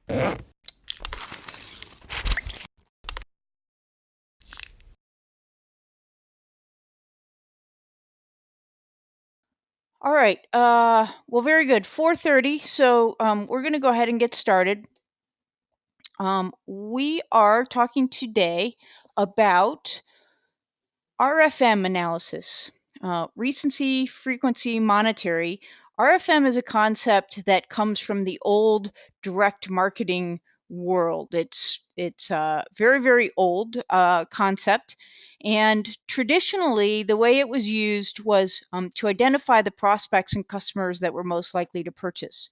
All right. Well, very good. 4:30. So we're going to go ahead and get started. We are talking today about RFM analysis, recency, frequency, monetary. RFM is a concept that comes from the old direct marketing world. It's a very very old concept, and traditionally the way it was used was to identify the prospects and customers that were most likely to purchase.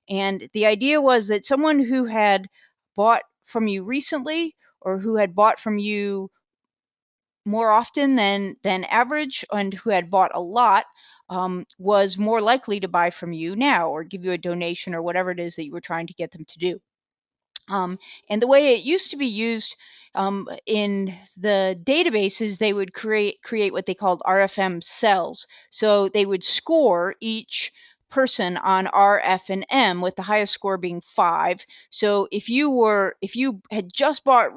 And the idea was that someone who had bought from you recently or who had bought from you more often than average and who had bought a lot was more likely to buy from you now or give you a donation or whatever it is that you were trying to get them to do. And the way it used to be used in the databases, they would create what they called RFM cells. So they would score each person on R, F, and M, with the highest score being 5. So if you had just bought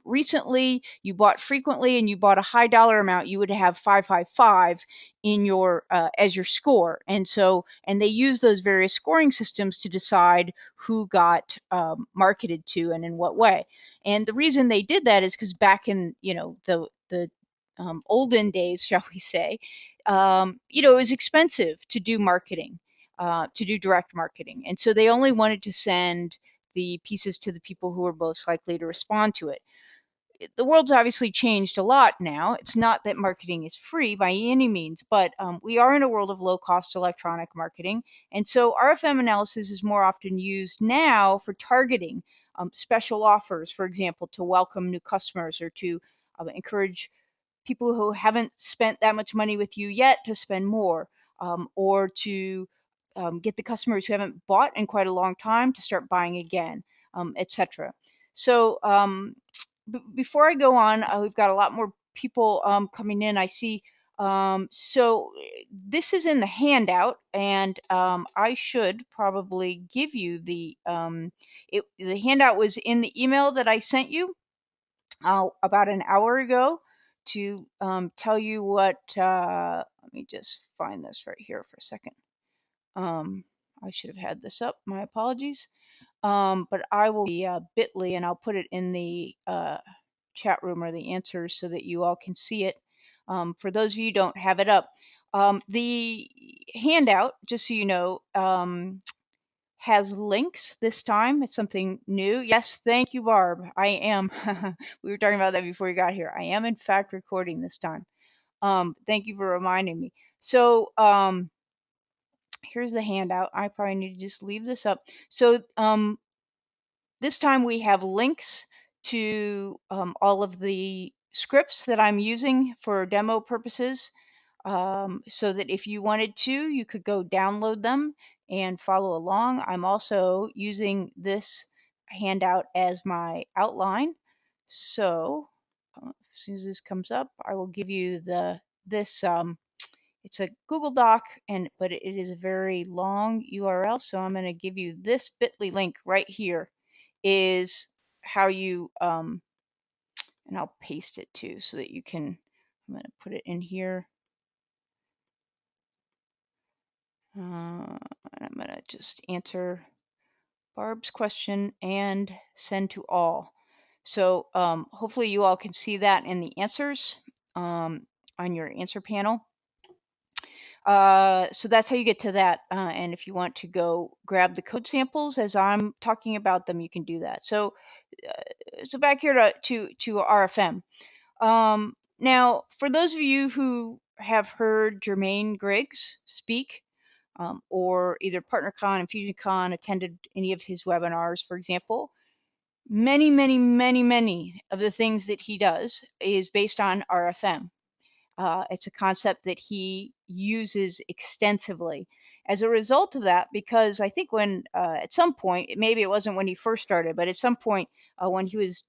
recently, you bought frequently, and you bought a high dollar amount, you would have 555 in your as your score. And they use those various scoring systems to decide who got marketed to and in what way. And the reason they did that is because back in the olden days, shall we say, it was expensive to do marketing, to do direct marketing, and so they only wanted to send the pieces to the people who were most likely to respond to it. The world's obviously changed a lot now. It's not that marketing is free by any means, but we are in a world of low-cost electronic marketing. And so RFM analysis is more often used now for targeting special offers, for example, to welcome new customers or to encourage people who haven't spent that much money with you yet to spend more, or to get the customers who haven't bought in quite a long time to start buying again, etc. So before I go on, we've got a lot more people coming in. I see. So this is in the handout, and I should probably give you the handout was in the email that I sent you about an hour ago to tell you what. Let me just find this right here for a second. I should have had this up. My apologies. But I will be bit.ly, and I'll put it in the chat room or the answers so that you all can see it. For those of you who don't have it up, the handout, just so you know, has links this time. It's something new. Yes, thank you, Barb. I am. We were talking about that before you got here. I am, in fact, recording this time. Thank you for reminding me. So here's the handout. I probably need to just leave this up. So this time we have links to all of the scripts that I'm using for demo purposes, so that if you wanted to, you could go download them and follow along. I'm also using this handout as my outline. So as soon as this comes up, I will give you this. It's a Google Doc, but it is a very long URL. So I'm going to give you this bit.ly link right here. Is how you and I'll paste it too so that you can. I'm going to put it in here. I'm going to just answer Barb's question and send to all. So hopefully you all can see that in the answers on your answer panel. So that's how you get to that. And if you want to go grab the code samples as I'm talking about them, you can do that. So back here to RFM. Now, for those of you who have heard Jermaine Griggs speak, or either PartnerCon, InfusionCon, attended any of his webinars, for example, many, many, many, many of the things that he does is based on RFM. It's a concept that he uses extensively. As a result of that, because I think when at some point, maybe it wasn't when he first started, but at some point when he was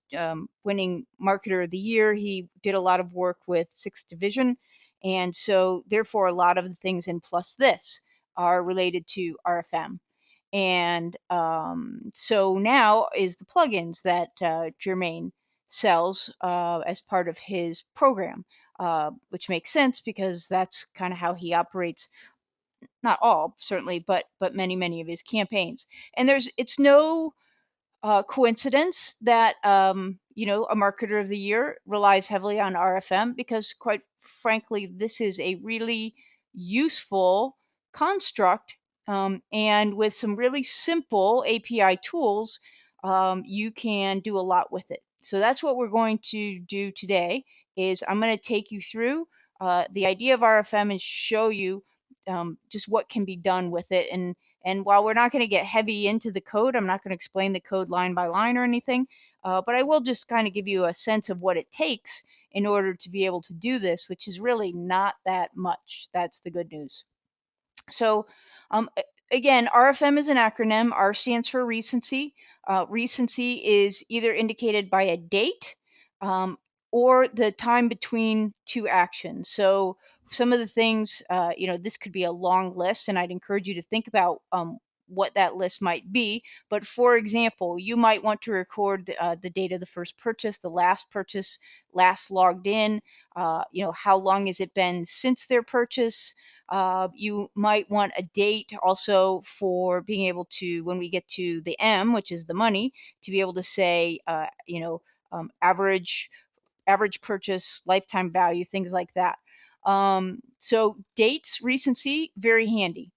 winning Marketer of the Year, he did a lot of work with 6th Division. And so therefore, a lot of the things in Plus This are related to RFM. And so now is the plugins that Jermaine sells as part of his program, which makes sense because that's kind of how he operates. Not all, certainly, but many of his campaigns. And it's no coincidence that a marketer of the year relies heavily on RFM because, quite frankly, this is a really useful construct, and with some really simple API tools, you can do a lot with it. So that's what we're going to do today. Is I'm going to take you through the idea of RFM and show you just what can be done with it. And while we're not going to get heavy into the code, I'm not going to explain the code line by line or anything, but I will just kind of give you a sense of what it takes in order to be able to do this, which is really not that much. That's the good news. So again, RFM is an acronym. R stands for recency. Recency is either indicated by a date or the time between two actions. So some of the things, this could be a long list, and I'd encourage you to think about what that list might be. But for example, you might want to record the date of the first purchase, the last purchase, last logged in, how long has it been since their purchase. You might want a date also for being able to, when we get to the M, which is the money, to be able to say, average purchase, lifetime value, things like that. So dates, recency, very handy.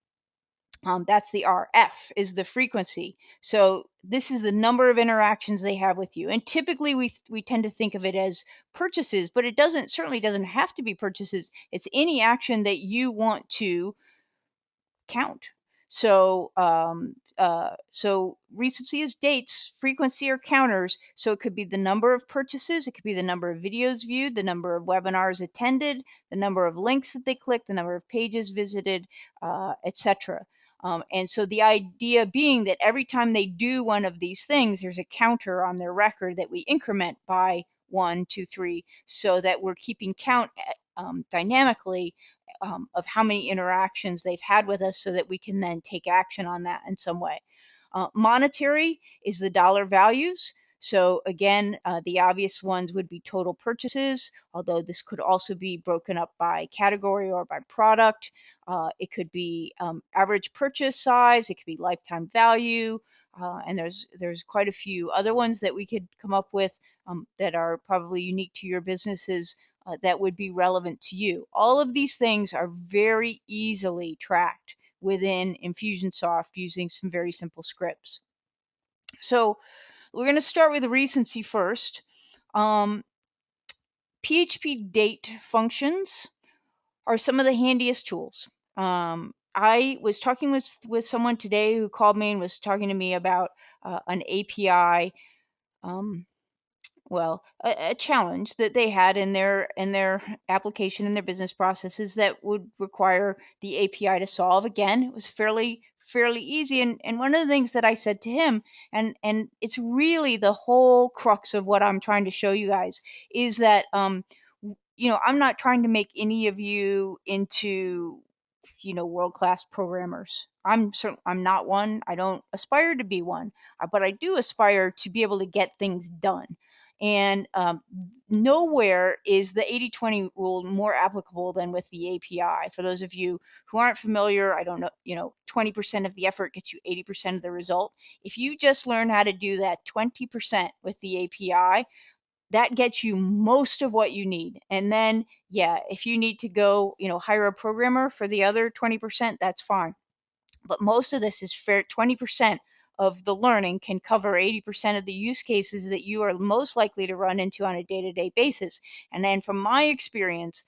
That's the R. F is the frequency. So this is the number of interactions they have with you. And typically we tend to think of it as purchases, but it certainly doesn't have to be purchases. It's any action that you want to count. So recency is dates, frequency are counters. So it could be the number of purchases, it could be the number of videos viewed, the number of webinars attended, the number of links that they clicked, the number of pages visited, etc. And so the idea being that every time they do one of these things, there's a counter on their record that we increment by 1, 2, 3, so that we're keeping count dynamically of how many interactions they've had with us so that we can then take action on that in some way. Monetary is the dollar values. So again, the obvious ones would be total purchases, although this could also be broken up by category or by product. It could be average purchase size. It could be lifetime value. And there's quite a few other ones that we could come up with that are probably unique to your businesses that would be relevant to you. All of these things are very easily tracked within Infusionsoft using some very simple scripts. So we're going to start with recency first. PHP date functions are some of the handiest tools. I was talking with someone today who called me and was talking to me about an API a challenge that they had in their application and their business processes that would require the API to solve. Again, it was fairly easy. And one of the things that I said to him, and it's really the whole crux of what I'm trying to show you guys, is that I'm not trying to make any of you into world-class programmers. I'm not one. I don't aspire to be one, but I do aspire to be able to get things done. And nowhere is the 80-20 rule more applicable than with the API. For those of you who aren't familiar, I don't know, 20% of the effort gets you 80% of the result. If you just learn how to do that 20% with the API, that gets you most of what you need. And then, yeah, if you need to go, hire a programmer for the other 20%, that's fine. But most of this is fair. 20% of the learning can cover 80% of the use cases that you are most likely to run into on a day-to-day basis. And then from my experience,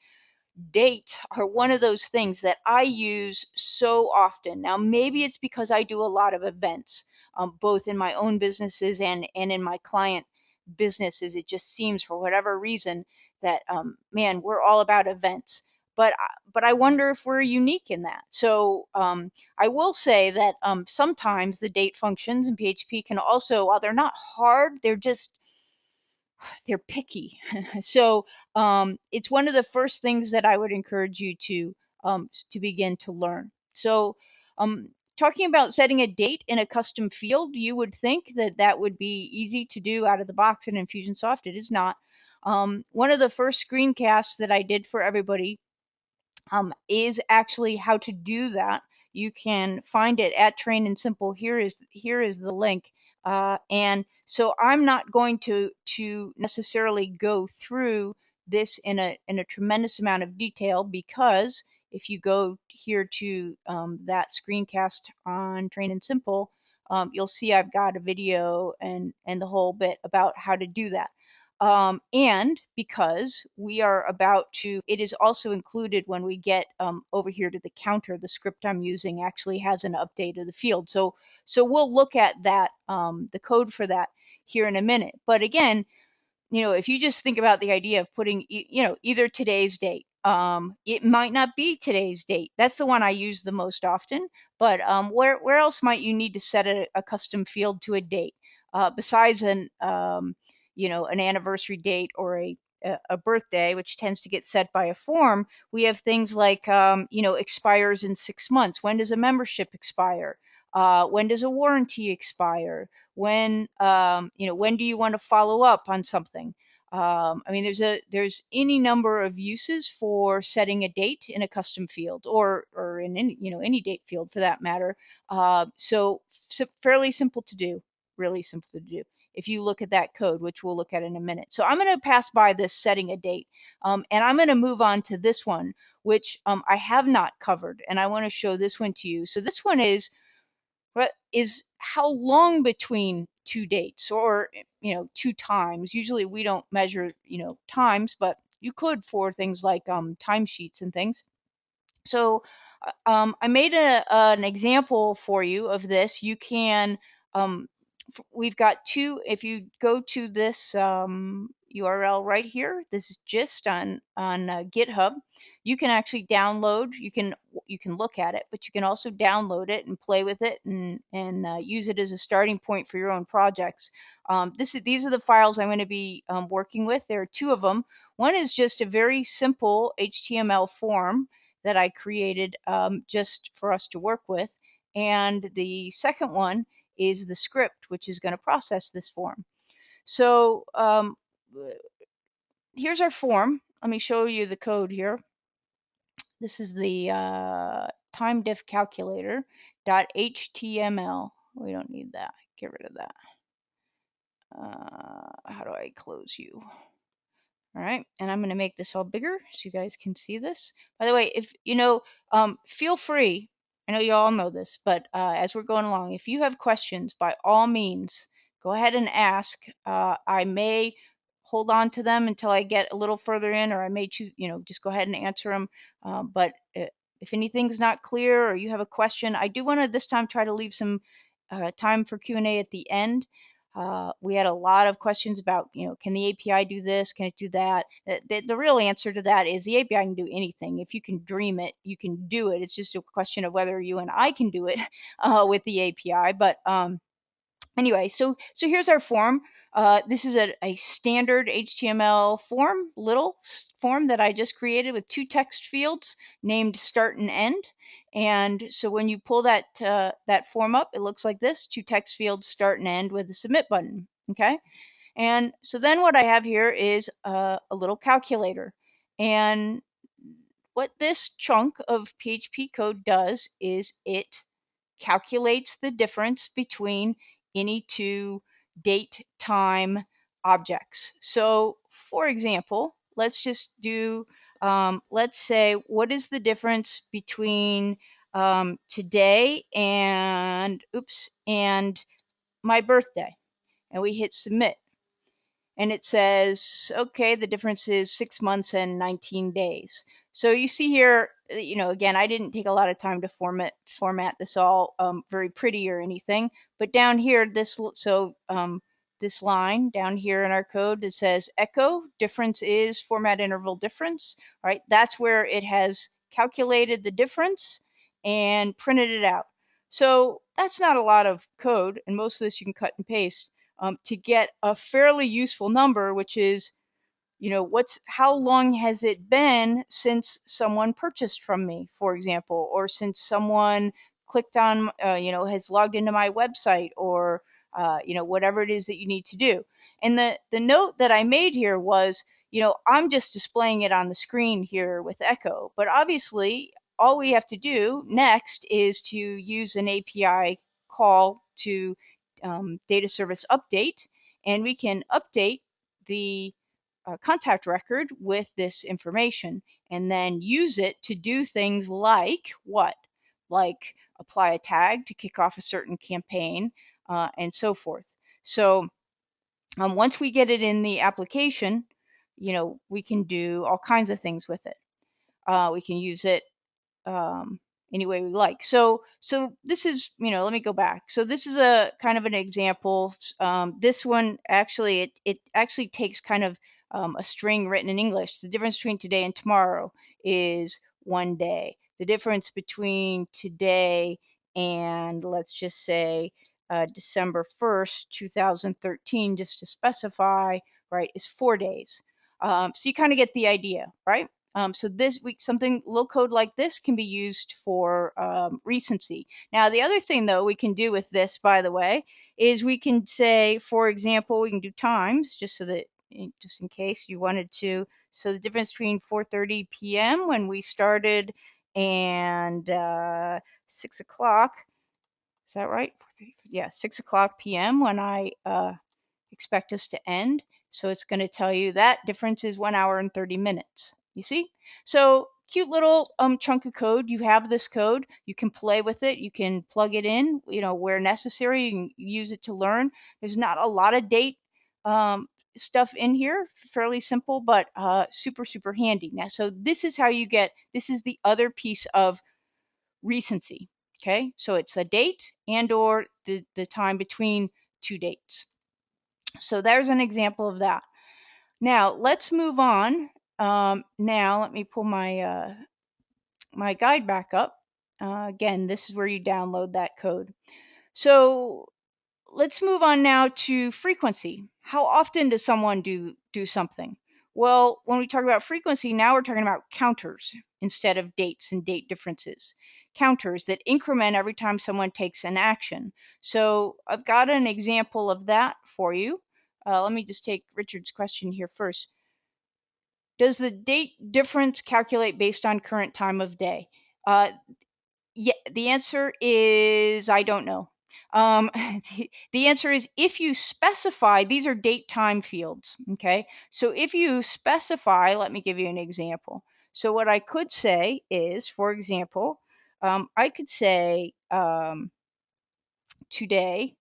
dates are one of those things that I use so often. Now, maybe it's because I do a lot of events, both in my own businesses and in my client businesses. It just seems, for whatever reason, that man, we're all about events. But I wonder if we're unique in that. So I will say that sometimes the date functions in PHP can also, while they're not hard, they're picky. So it's one of the first things that I would encourage you to begin to learn. So talking about setting a date in a custom field, you would think that that would be easy to do out of the box in Infusionsoft. It is not. One of the first screencasts that I did for everybody is actually how to do that. You can find it at Train and Simple. Here is the link. And so I'm not going to necessarily go through this in a tremendous amount of detail, because if you go here to that screencast on Train and Simple, you'll see I've got a video and the whole bit about how to do that. And because we are about to, it is also included when we get over here to the counter. The script I'm using actually has an update of the field. So we'll look at that, the code for that here in a minute. But again, if you just think about the idea of putting, either today's date, it might not be today's date. That's the one I use the most often. But where else might you need to set a custom field to a date besides an anniversary date or a birthday, which tends to get set by a form? We have things like, expires in 6 months. When does a membership expire? When does a warranty expire? When do you want to follow up on something? I mean, there's any number of uses for setting a date in a custom field, or in any date field for that matter. So fairly simple to do, really simple to do, if you look at that code, which we'll look at in a minute. So I'm going to pass by this setting a date, and I'm going to move on to this one, which I have not covered, and I want to show this one to you. So this one is how long between two dates, or two times. Usually we don't measure times, but you could for things like timesheets and things. So I made an example for you of this. You can, we've got two, if you go to this URL right here, this is gist on GitHub. You can actually download, you can look at it, but you can also download it and play with it and use it as a starting point for your own projects. These are the files I'm going to be working with. There are two of them. One is just a very simple HTML form that I created just for us to work with. And the second one is the script, which is going to process this form. So here's our form. Let me show you the code here. This is the time diff calculator .html. We don't need that. Get rid of that. How do I close you? All right, and I'm going to make this all bigger so you guys can see this. By the way, if feel free, I know you all know this, but as we're going along, if you have questions, by all means, go ahead and ask. I may hold on to them until I get a little further in, or I may choose, just go ahead and answer them. But if anything's not clear or you have a question, I do want to this time try to leave some time for Q&A at the end. We had a lot of questions about, can the API do this? Can it do that? The real answer to that is the API can do anything. If you can dream it, you can do it. It's just a question of whether you and I can do it with the API. But anyway, so here's our form. This is a standard HTML form, little form that I just created with two text fields named start and end. And so when you pull that form up, it looks like this: two text fields, start and end, with a submit button. Okay. And so then what I have here is a little calculator. And what this chunk of PHP code does is it calculates the difference between any two date time objects. So for example, let's just do, let's say, what is the difference between today and my birthday? And we hit submit. And it says, okay, the difference is 6 months and 19 days. So you see here, again, I didn't take a lot of time to format this all very pretty or anything, but down here, this line down here in our code that says echo difference is format interval difference, right? That's where it has calculated the difference and printed it out. So that's not a lot of code, and most of this you can cut and paste to get a fairly useful number, which is, how long has it been since someone purchased from me, for example, or since someone clicked on, has logged into my website, or whatever it is that you need to do. And the note that I made here was, I'm just displaying it on the screen here with Echo, but obviously all we have to do next is to use an API call to data service update, and we can update the contact record with this information, and then use it to do things like what? Like apply a tag to kick off a certain campaign, and so forth. So once we get it in the application, we can do all kinds of things with it. We can use it um, any way we like. So this is, let me go back. So this is a kind of an example. This one actually, it actually takes kind of a string written in English. The difference between today and tomorrow is one day. The difference between today and, let's just say, December 1st, 2013, just to specify, right, is 4 days. So you kind of get the idea, right? So this week, something low code like this can be used for recency. Now, the other thing, though, we can do with this, by the way, is we can say, for example, we can do times, just so that, just in case you wanted to. So the difference between 4:30 p.m. when we started and 6 o'clock. Is that right? Yeah, 6 o'clock p.m. when I expect us to end. So it's going to tell you that difference is 1 hour and 30 minutes. You see? So cute little chunk of code. You have this code. You can play with it. You can plug it in, where necessary. You can use it to learn. There's not a lot of date stuff in here. Fairly simple, but super, super handy. Now, so this is how you get, this is the other piece of recency. Okay, so it's the date and or the time between two dates. So there's an example of that. Now let's move on. Now let me pull my my guide back up. Again, this is where you download that code. So let's move on now to frequency. How often does someone do something? Well, when we talk about frequency, now we're talking about counters instead of dates and date differences. Counters that increment every time someone takes an action. So I've got an example of that for you. Let me just take Richard's question here first. Does the date difference calculate based on current time of day? Yeah, the answer is I don't know. The answer is if you specify, these are date time fields, okay? So if you specify, let me give you an example. So what I could say is, for example, I could say today,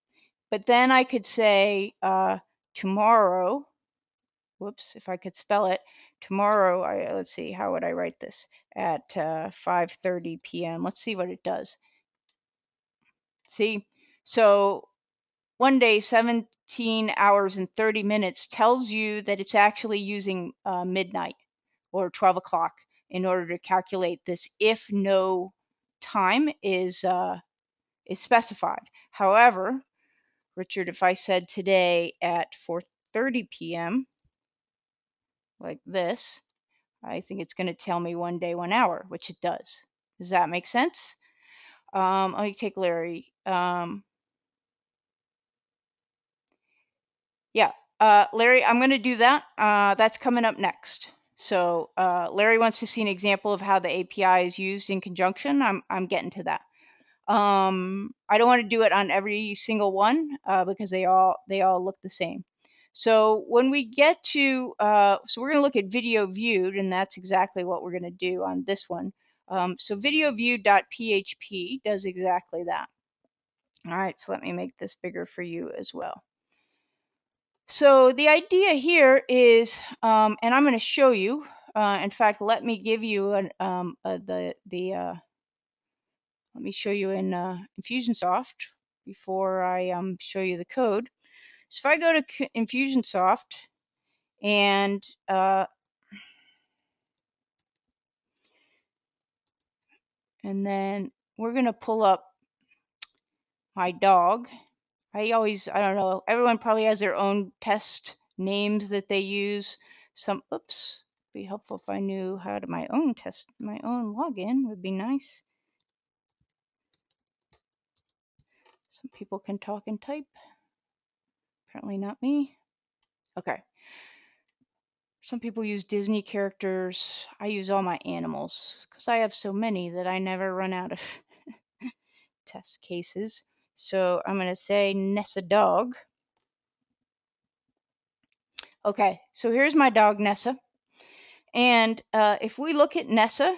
but then I could say tomorrow. Whoops, if I could spell it. Tomorrow, let's see, how would I write this? At 5:30 p.m. Let's see what it does. See, so one day, 17 hours and 30 minutes tells you that it's actually using midnight or 12 o'clock in order to calculate this if no time is specified. However, Richard, if I said today at 4:30 p.m. like this, I think it's going to tell me 1 day, 1 hour, which it does. Does that make sense? Let me take Larry. Yeah, Larry, I'm going to do that. That's coming up next. So Larry wants to see an example of how the API is used in conjunction. I'm getting to that. I don't want to do it on every single one because they all look the same. So when we get to, so we're going to look at video viewed, and that's exactly what we're going to do on this one. So videoviewed.php does exactly that. All right, so let me make this bigger for you as well. So the idea here is, and I'm going to show you. In fact, let me give you an, let me show you in Infusionsoft before I show you the code. So if I go to Infusionsoft and then we're going to pull up my dog. I don't know, everyone probably has their own test names that they use. Some, oops, be helpful if I knew how to my own login would be nice. Some people can talk and type. Apparently not me. Okay. Some people use Disney characters. I use all my animals because I have so many that I never run out of test cases. So I'm going to say Nessa dog. Okay, so here's my dog Nessa. And if we look at Nessa,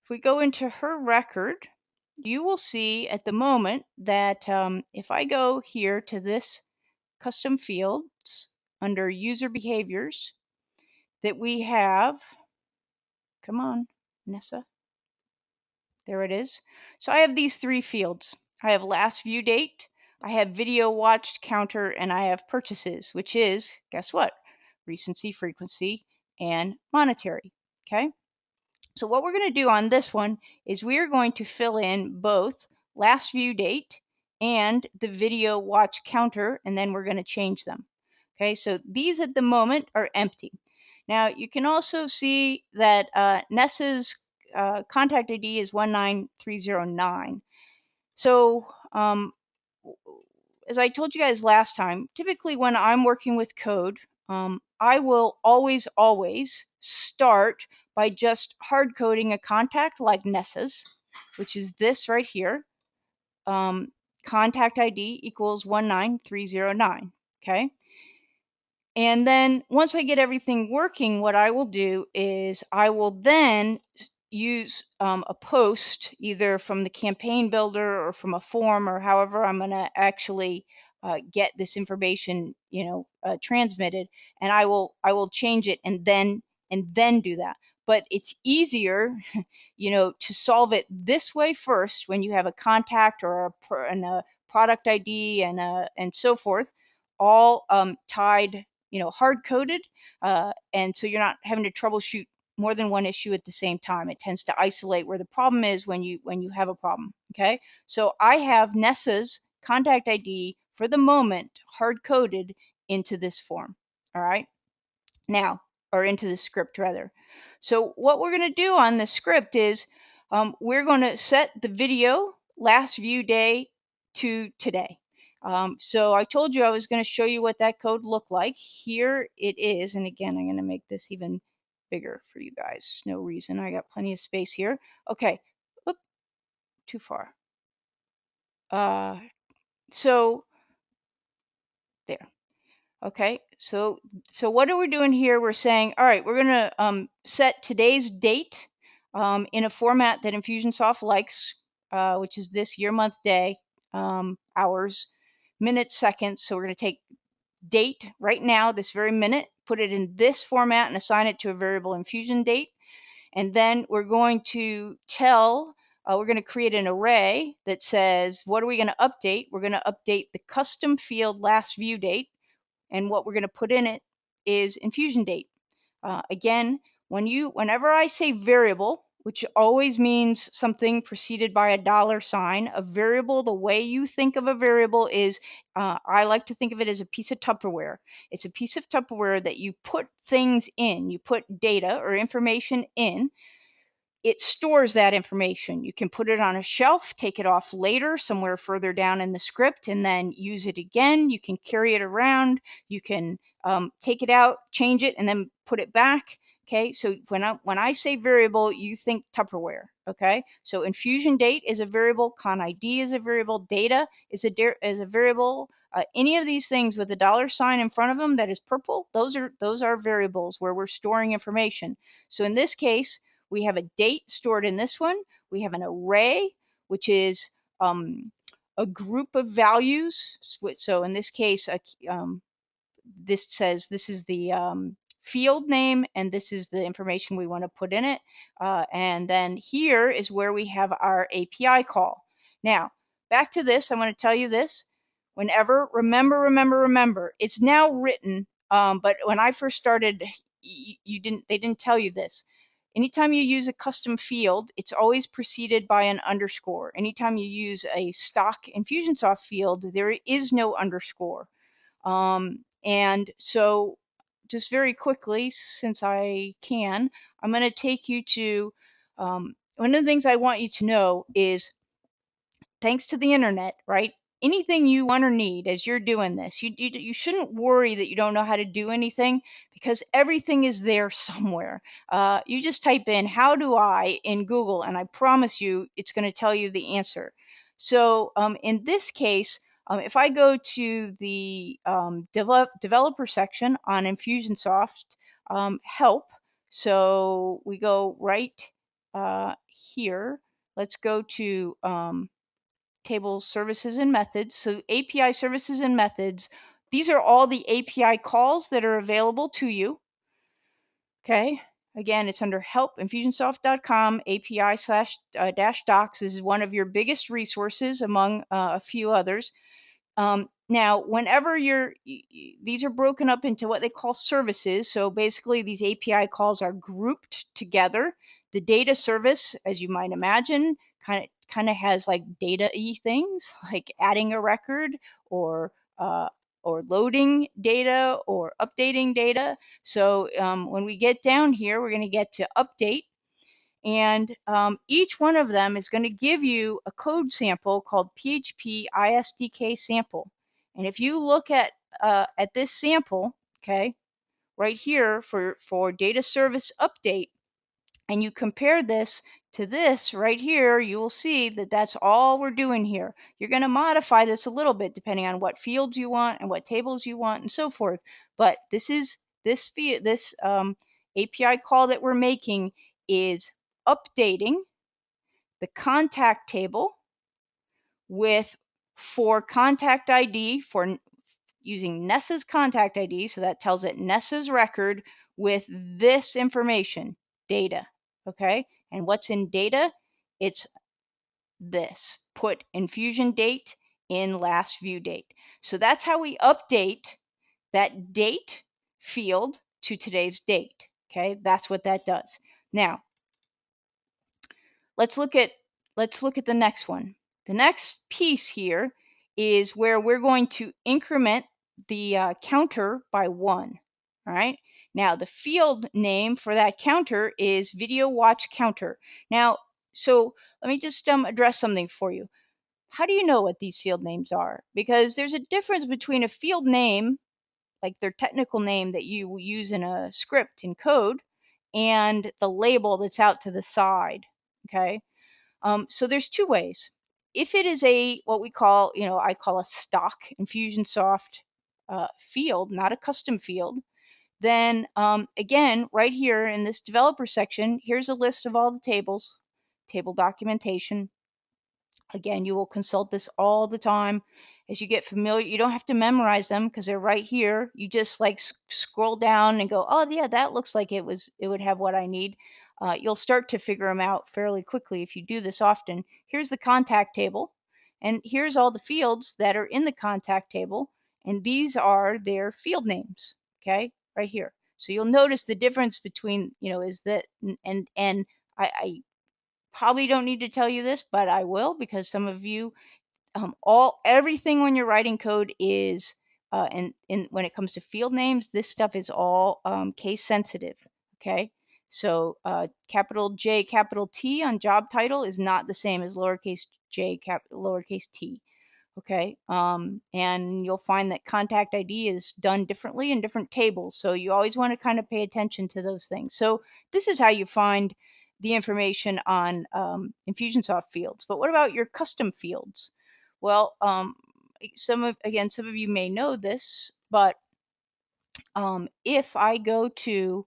if we go into her record, you will see at the moment that if I go here to this custom fields under user behaviors, that we have, come on, Nessa, there it is. So I have these 3 fields. I have last view date, I have video watched counter, and I have purchases, which is, guess what? Recency, frequency, and monetary. Okay. So what we're going to do on this one is we are going to fill in both last view date and the video watch counter, and then we're going to change them. Okay, so these at the moment are empty. Now you can also see that Nessa's contact ID is 19309. So as I told you guys last time, typically when I'm working with code, I will always start by just hard coding a contact like Nessa's, which is this right here. Contact ID equals 19309. Okay. And then once I get everything working, what I will do is I will then use a post either from the campaign builder or from a form or however I'm going to actually get this information, transmitted, and I will change it and then do that. But it's easier, to solve it this way first when you have a contact or a product ID and so forth, all tied, hard coded, and so you're not having to troubleshoot more than one issue at the same time. It tends to isolate where the problem is when you have a problem. Okay, so I have Nessa's contact ID for the moment hard coded into this form. All right, now, or into the script rather. So what we're going to do on the script is we're going to set the video last view day to today. So I told you I was going to show you what that code looked like. Here it is. And again, I'm going to make this even bigger for you guys. No reason. I got plenty of space here. Okay. Oop, too far. So there. Okay, so what are we doing here? We're saying, all right, we're going to set today's date in a format that Infusionsoft likes, which is this year, month, day, hours, minutes, seconds. So we're going to take date right now, this very minute, put it in this format and assign it to a variable infusion date. And then we're going to we're going to create an array that says, what are we going to update? We're going to update the custom field last view date. And what we're going to put in it is infusion date. Again, whenever I say variable, which always means something preceded by a $sign, a variable, the way you think of a variable is, I like to think of it as a piece of Tupperware. It's a piece of Tupperware that you put things in, you put data or information in. It stores that information. You can put it on a shelf, take it off later somewhere further down in the script, and then use it again. You can carry it around. You can take it out, change it, and then put it back. Okay, so when I say variable, you think Tupperware. Okay, so infusion date is a variable, con ID is a variable, data is a variable. Any of these things with a $sign in front of them that is purple, those are variables where we're storing information. So in this case, we have a date stored in this one. We have an array, which is a group of values. So in this case, this says this is the field name and this is the information we want to put in it. And then here is where we have our API call. Now, back to this, I want to tell you this. Whenever, remember, it's now written, but when I first started, they didn't tell you this. Anytime you use a custom field, it's always preceded by an underscore. Anytime you use a stock Infusionsoft field, there is no underscore. And so just very quickly, since I can, I'm going to take you to one of the things I want you to know is, thanks to the internet, right? anything you want or need as you're doing this. You shouldn't worry that you don't know how to do anything, because everything is there somewhere. You just type in "how do I" in Google, and I promise you it's going to tell you the answer. So in this case, if I go to the developer section on Infusionsoft, help, so we go right here. Let's go to table services and methods. So API services and methods, these are all the API calls that are available to you. Okay. Again, it's under help, infusionsoft.com, API slash dash docs. This is one of your biggest resources among a few others. Now, whenever these are broken up into what they call services. So basically, these API calls are grouped together. The data service, as you might imagine, kind of has like data-y things, like adding a record or uh, or loading data or updating data. So when we get down here, we're going to get to update. And each one of them is going to give you a code sample called PHP ISDK sample. And if you look at this sample, okay, right here for data service update, and you compare this to this right here, you will see that that's all we're doing here. You're going to modify this a little bit depending on what fields you want and what tables you want and so forth. But this API call that we're making is updating the contact table for contact ID, for using Nessa's contact ID, so that tells it Nessa's record with this information, data. Okay, and what's in data? It's this, put infusion date in last view date. So that's how we update that date field to today's date. Okay, that's what that does. Now, let's look at the next one. The next piece here is where we're going to increment the counter by 1. All right. Now the field name for that counter is video watch counter. Now, so let me just address something for you. How do you know what these field names are? Because there's a difference between a field name, like their technical name that you will use in a script in code, and the label that's out to the side. Okay. So there's two ways. If it is what we call, I call a stock Infusionsoft field, not a custom field, then again, right here in this developer section, here's a list of all the tables, table documentation. Again, you will consult this all the time as you get familiar. You don't have to memorize them because they're right here. You just like scroll down and go, oh yeah, that looks like it would have what I need. You'll start to figure them out fairly quickly if you do this often. Here's the contact table, and here's all the fields that are in the contact table, and these are their field names. Okay, right here. So you'll notice the difference between, is that and I probably don't need to tell you this, but I will, because some of you, everything when you're writing code is, and when it comes to field names, this stuff is all case sensitive. Okay, so capital J, capital T on job title is not the same as lowercase j, lowercase t. Okay, and you'll find that contact ID is done differently in different tables, so you always want to kind of pay attention to those things. So this is how you find the information on Infusionsoft fields. But what about your custom fields? Well, some of you may know this, but if I go to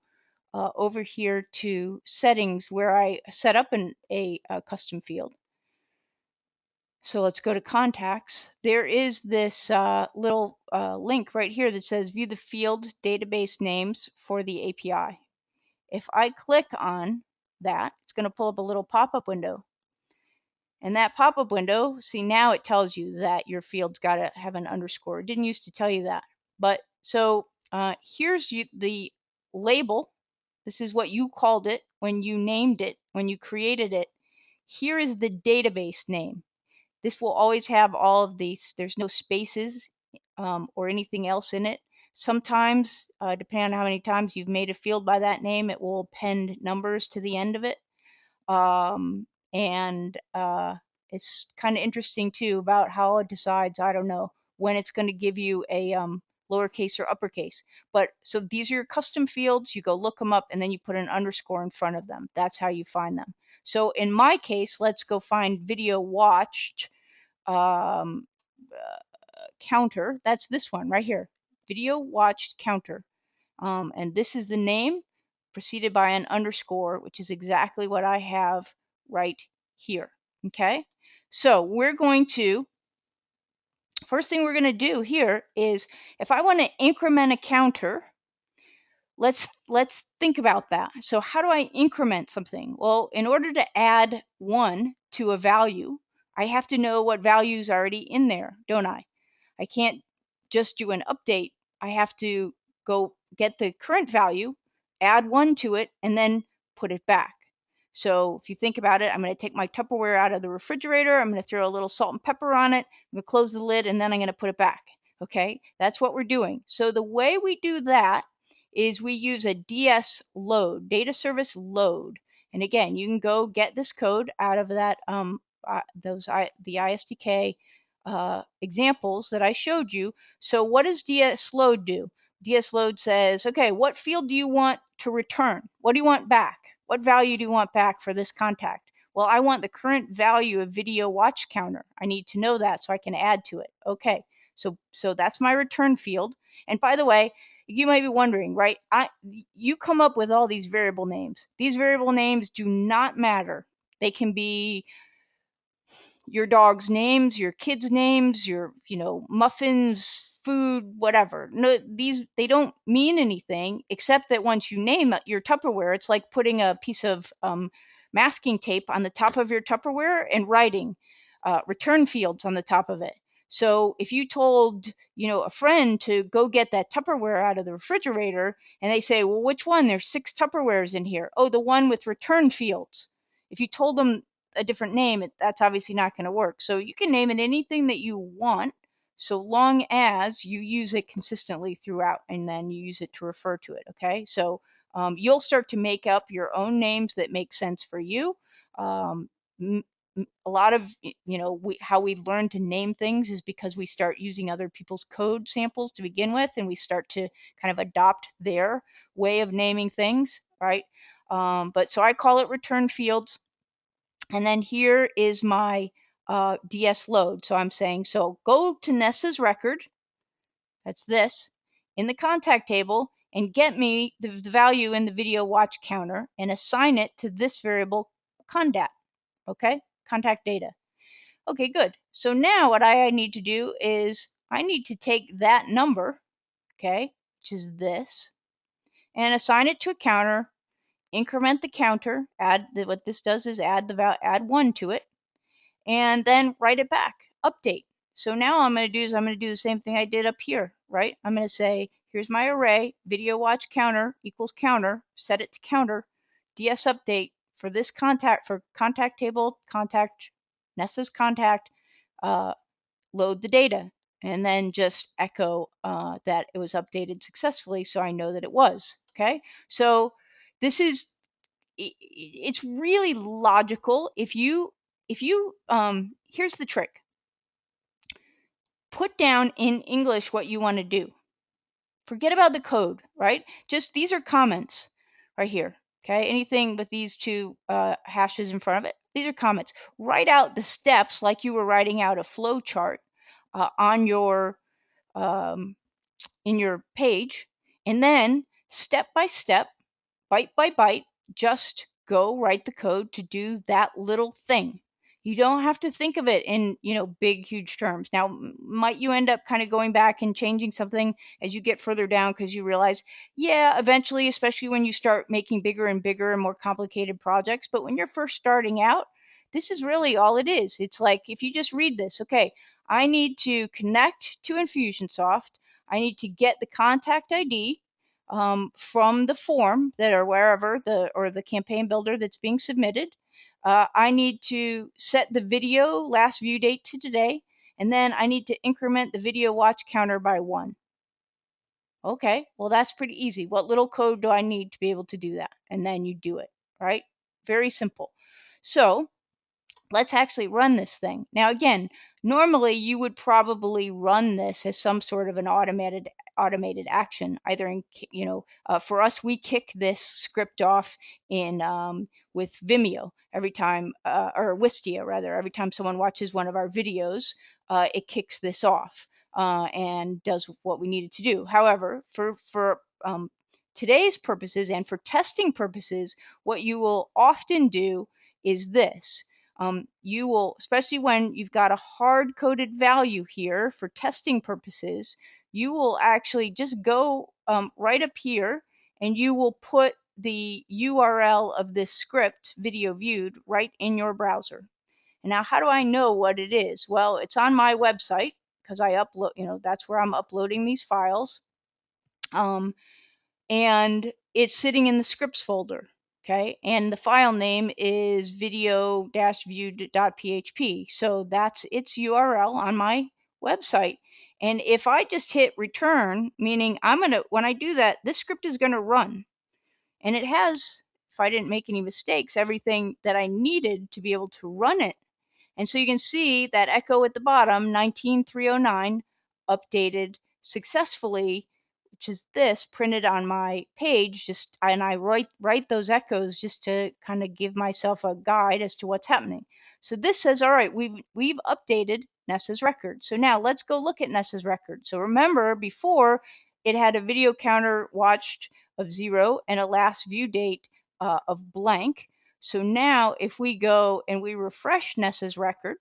over here to settings where I set up a custom field. So let's go to contacts. There is this little link right here that says view the field database names for the API. If I click on that, it's going to pull up a little pop-up window. And that pop-up window, see, now it tells you that your field's got to have an underscore. It didn't used to tell you that. But so here's the label. This is what you called it when you named it, when you created it. Here is the database name. This will always have all of these. There's no spaces or anything else in it. Sometimes, depending on how many times you've made a field by that name, it will append numbers to the end of it. And It's kind of interesting too about how it decides, I don't know, when it's going to give you a lowercase or uppercase. But so these are your custom fields. You go look them up and then you put an underscore in front of them. That's how you find them. So in my case, let's go find video watched um, counter. That's this one right here, video watched counter. And this is the name preceded by an underscore, which is exactly what I have right here. Okay, so we're going to, first thing we're going to do here is, if I want to increment a counter, let's think about that. So how do I increment something? Well, in order to add 1 to a value, I have to know what value is already in there, don't I? I can't just do an update. I have to go get the current value, add 1 to it, and then put it back. So if you think about it, I'm going to take my Tupperware out of the refrigerator. I'm going to throw a little salt and pepper on it. I'm going to close the lid, and then I'm going to put it back. Okay, that's what we're doing. So the way we do that is we use a DS load, data service load. And again, you can go get this code out of that the ISDK examples that I showed you. So what does DS load do? DS load says, okay, what field do you want to return? What do you want back? What value do you want back for this contact? Well, I want the current value of video watch counter. I need to know that so I can add to it. Okay, so that's my return field. And by the way, you might be wondering, right? You come up with all these variable names. These variable names do not matter. They can be your dog's names, your kids' names, your, muffins, food, whatever. No, these, they don't mean anything except that once you name your Tupperware, it's like putting a piece of masking tape on the top of your Tupperware and writing return fields on the top of it. So if you told, a friend to go get that Tupperware out of the refrigerator, and they say, well, which one? There's 6 Tupperwares in here. Oh, the one with return fields. If you told them a different name, that's obviously not going to work. So you can name it anything that you want, so long as you use it consistently throughout, and then you use it to refer to it. Okay, so you'll start to make up your own names that make sense for you. A lot of, how we learn to name things is because we start using other people's code samples to begin with, and we start to kind of adopt their way of naming things, right? But so I call it return fields. And then here is my DS load. So I'm saying, so go to Nessa's record, that's this, in the contact table, and get me the value in the video watch counter and assign it to this variable condat, okay? Contact data. Okay, good. So now what I need to do is I need to take that number, okay, which is this, and assign it to a counter, increment the counter, what this does is add 1 to it, and then write it back, update. So now I'm going to do is I'm going to do the same thing I did up here, right? I'm going to say, here's my array, video watch counter equals counter, set it to counter, DS update for this contact, for contact table, contact, Nessa's contact, load the data, and then just echo that it was updated successfully so I know that it was, okay? So this is, it's really logical. If you here's the trick. Put down in English what you want to do. Forget about the code, right? Just, these are comments right here, okay? Anything with these 2 hashes in front of it, these are comments. Write out the steps like you were writing out a flow chart on your in your page, and then step by step, byte by byte, just go write the code to do that little thing. You don't have to think of it in, big, huge terms. Now, might you end up kind of going back and changing something as you get further down because you realize, yeah, eventually, especially when you start making bigger and bigger and more complicated projects. But when you're first starting out, this is really all it is. It's like, if you just read this, okay, I need to connect to Infusionsoft. I need to get the contact ID from the form that, or wherever the campaign builder that's being submitted. I need to set the video last view date to today, and then I need to increment the video watch counter by 1. Okay, well, that's pretty easy. What little code do I need to be able to do that? And then you do it, right? Very simple. So let's actually run this thing. Now, again, normally you would probably run this as some sort of an automated action, either in, for us, we kick this script off in with Vimeo every time, or Wistia rather, every time someone watches one of our videos, it kicks this off and does what we need it to do. However, for today's purposes and for testing purposes, what you will often do is this. You will, especially when you've got a hard-coded value here for testing purposes, you will actually just go right up here and you will put the URL of this script, video viewed, right in your browser. And now, how do I know what it is? Well, it's on my website because I upload, that's where I'm uploading these files. And it's sitting in the scripts folder. Okay, and the file name is video-viewed.php. So that's its URL on my website. And if I just hit return, meaning when I do that, this script is gonna run. And it has, if I didn't make any mistakes, everything that I needed to be able to run it. And so you can see that echo at the bottom, 19309, updated successfully, which is this printed on my page. And I write those echoes just to kind of give myself a guide as to what's happening. So this says, all right, we've updated Nessa's record. So now let's go look at Nessa's record. So remember, before it had a video counter watched of 0 and a last view date of blank. So now if we go and we refresh Nessa's record,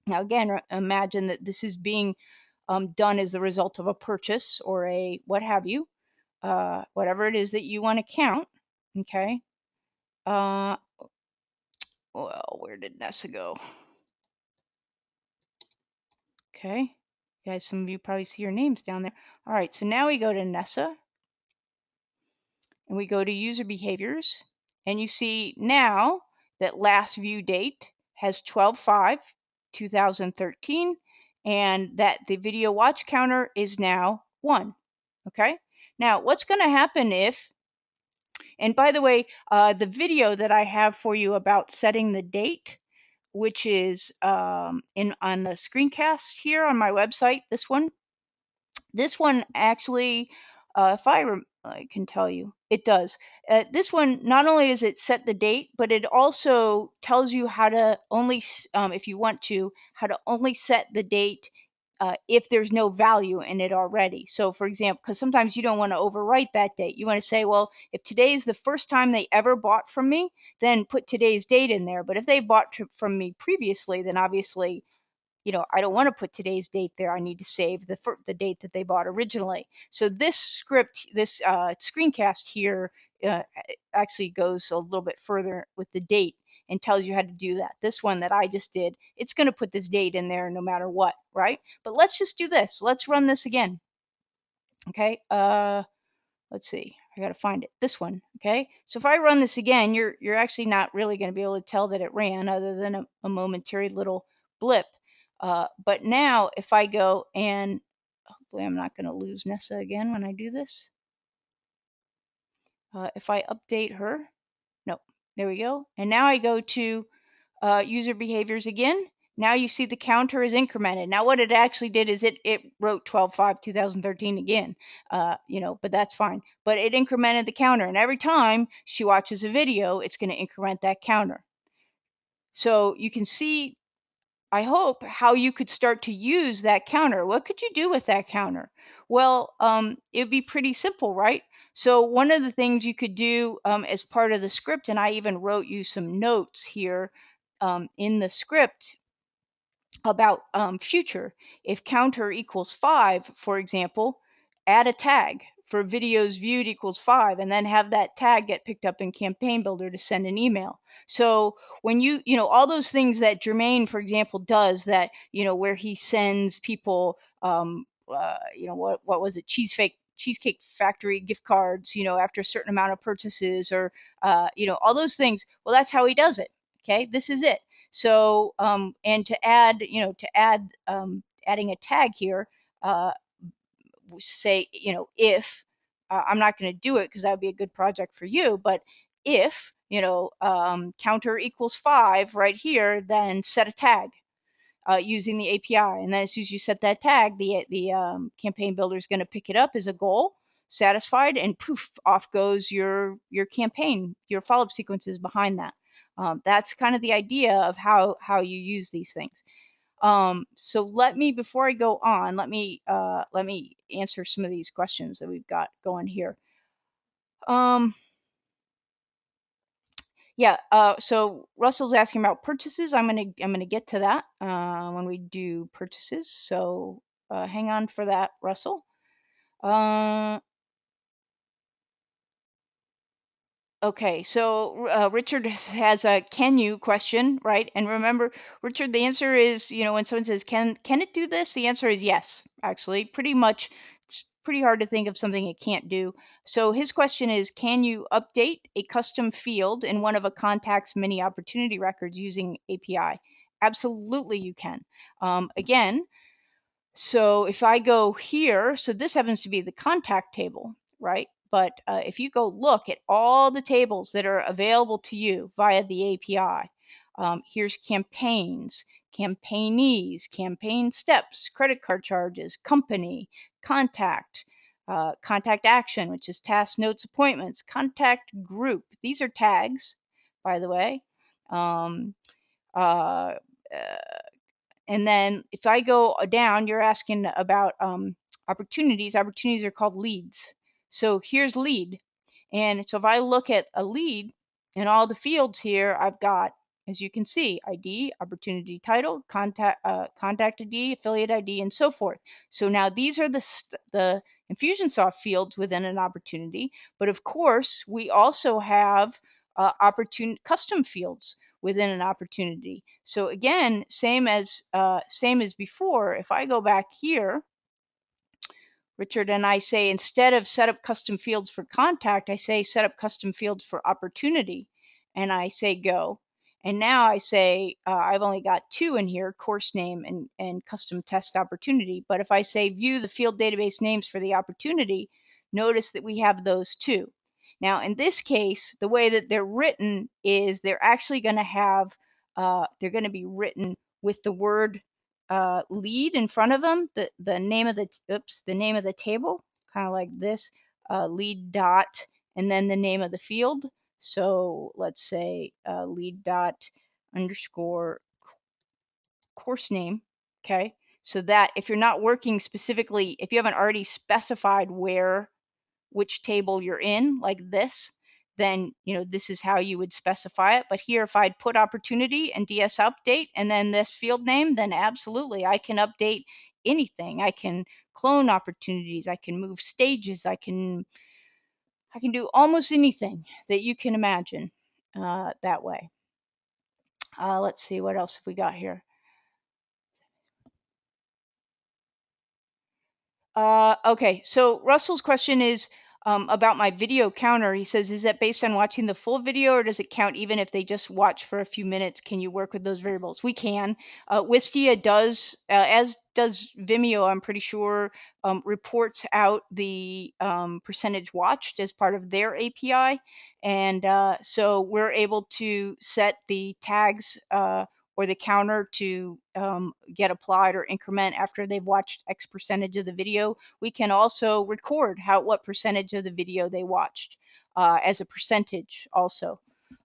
now again, imagine that this is being done as the result of a purchase or a what have you, whatever it is that you want to count, okay? Well, where did Nessa go? Okay, guys, some of you probably see your names down there. All right, so now we go to Nessa, and we go to user behaviors, and you see now that last view date has 12/5/2013, and that the video watch counter is now 1. Okay, now what's going to happen if, and by the way, the video that I have for you about setting the date, which is on the screencast here on my website, this one actually, if I can tell you, it does. This one, not only does it set the date, but it also tells you how to only, if you want to, how to only set the date if there's no value in it already. So for example, because sometimes you don't want to overwrite that date. You want to say, well, if today is the first time they ever bought from me, then put today's date in there. But if they bought from me previously, then obviously I don't want to put today's date there. I need to save the date that they bought originally. So this script, this screencast here actually goes a little bit further with the date and tells you how to do that. This one that I just did, it's going to put this date in there no matter what, right? But let's just do this. Let's run this again. Okay. Let's see. I got to find it. This one. Okay. So if I run this again, you're actually not really going to be able to tell that it ran other than a momentary little blip. But now if I go and hopefully I'm not going to lose Nessa again when I do this. If I update her, no, there we go. And now I go to user behaviors again. Now you see the counter is incremented. Now what it actually did is it wrote 12/5/2013 again, but that's fine. But it incremented the counter, and every time she watches a video, it's going to increment that counter. So you can see, I hope, how you could start to use that counter. What could you do with that counter? Well, it'd be pretty simple, right? So one of the things you could do as part of the script, and I even wrote you some notes here in the script about future. If counter equals 5, for example, add a tag for videos viewed equals 5, and then have that tag get picked up in Campaign Builder to send an email. So when all those things that Jermaine, for example, does, that, where he sends people, what was it, Cheesecake Factory gift cards, after a certain amount of purchases, or, all those things. Well, that's how he does it. Okay, this is it. So, and to add, adding a tag here, say, if, I'm not going to do it because that would be a good project for you, but if counter equals 5 right here, then set a tag using the API. And then as soon as you set that tag, the campaign builder is going to pick it up as a goal satisfied, and poof, off goes your campaign, your follow-up sequences behind that. That's kind of the idea of how you use these things. So before I go on, let me answer some of these questions that we've got going here. Yeah, so Russell's asking about purchases. I'm gonna get to that when we do purchases. So hang on for that, Russell. Okay, so Richard has a "can you" question, right? And remember, Richard, the answer is, when someone says can it do this? The answer is yes. Actually, pretty much, it's pretty hard to think of something it can't do. So his question is, can you update a custom field in one of a contact's many opportunity records using API? Absolutely, you can. Again, so if I go here, so this happens to be the contact table, right? But if you go look at all the tables that are available to you via the API, here's campaigns, campaignees, campaign steps, credit card charges, company, contact, contact action, which is task, notes, appointments, contact group. These are tags, by the way. Um, uh, and then if I go down, you're asking about opportunities. Opportunities are called leads. So here's lead. And so if I look at a lead in all the fields here, I've got, as you can see, ID, opportunity title, contact ID, affiliate ID, and so forth. So now these are the Infusionsoft fields within an opportunity. But of course, we also have custom fields within an opportunity. So again, same as before. If I go back here, Richard, and I say, instead of set up custom fields for contact, I say set up custom fields for opportunity, and I say go. And now I say I've only got 2 in here, course name and custom test opportunity. But if I say view the field database names for the opportunity, notice that we have those 2. Now in this case, the way that they're written is they're actually going to have they're going to be written with the word lead in front of them, the name of the table, kind of like this, lead dot, and then the name of the field. So let's say lead dot underscore course name. Okay, so that if you're not working specifically, if you haven't already specified which table you're in, like this, then this is how you would specify it. But here, if I'd put opportunity and DS update and then this field name, then absolutely I can update anything. I can clone opportunities, I can move stages, I can do almost anything that you can imagine that way. Let's see, what else have we got here? Okay, so Russell's question is about my video counter. He says, is that based on watching the full video, or does it count even if they just watch for a few minutes? Can you work with those variables? We can. Wistia does, as does Vimeo, I'm pretty sure, reports out the percentage watched as part of their API. And so we're able to set the tags or the counter to get applied or increment after they've watched X percentage of the video. We can also record what percentage of the video they watched as a percentage also.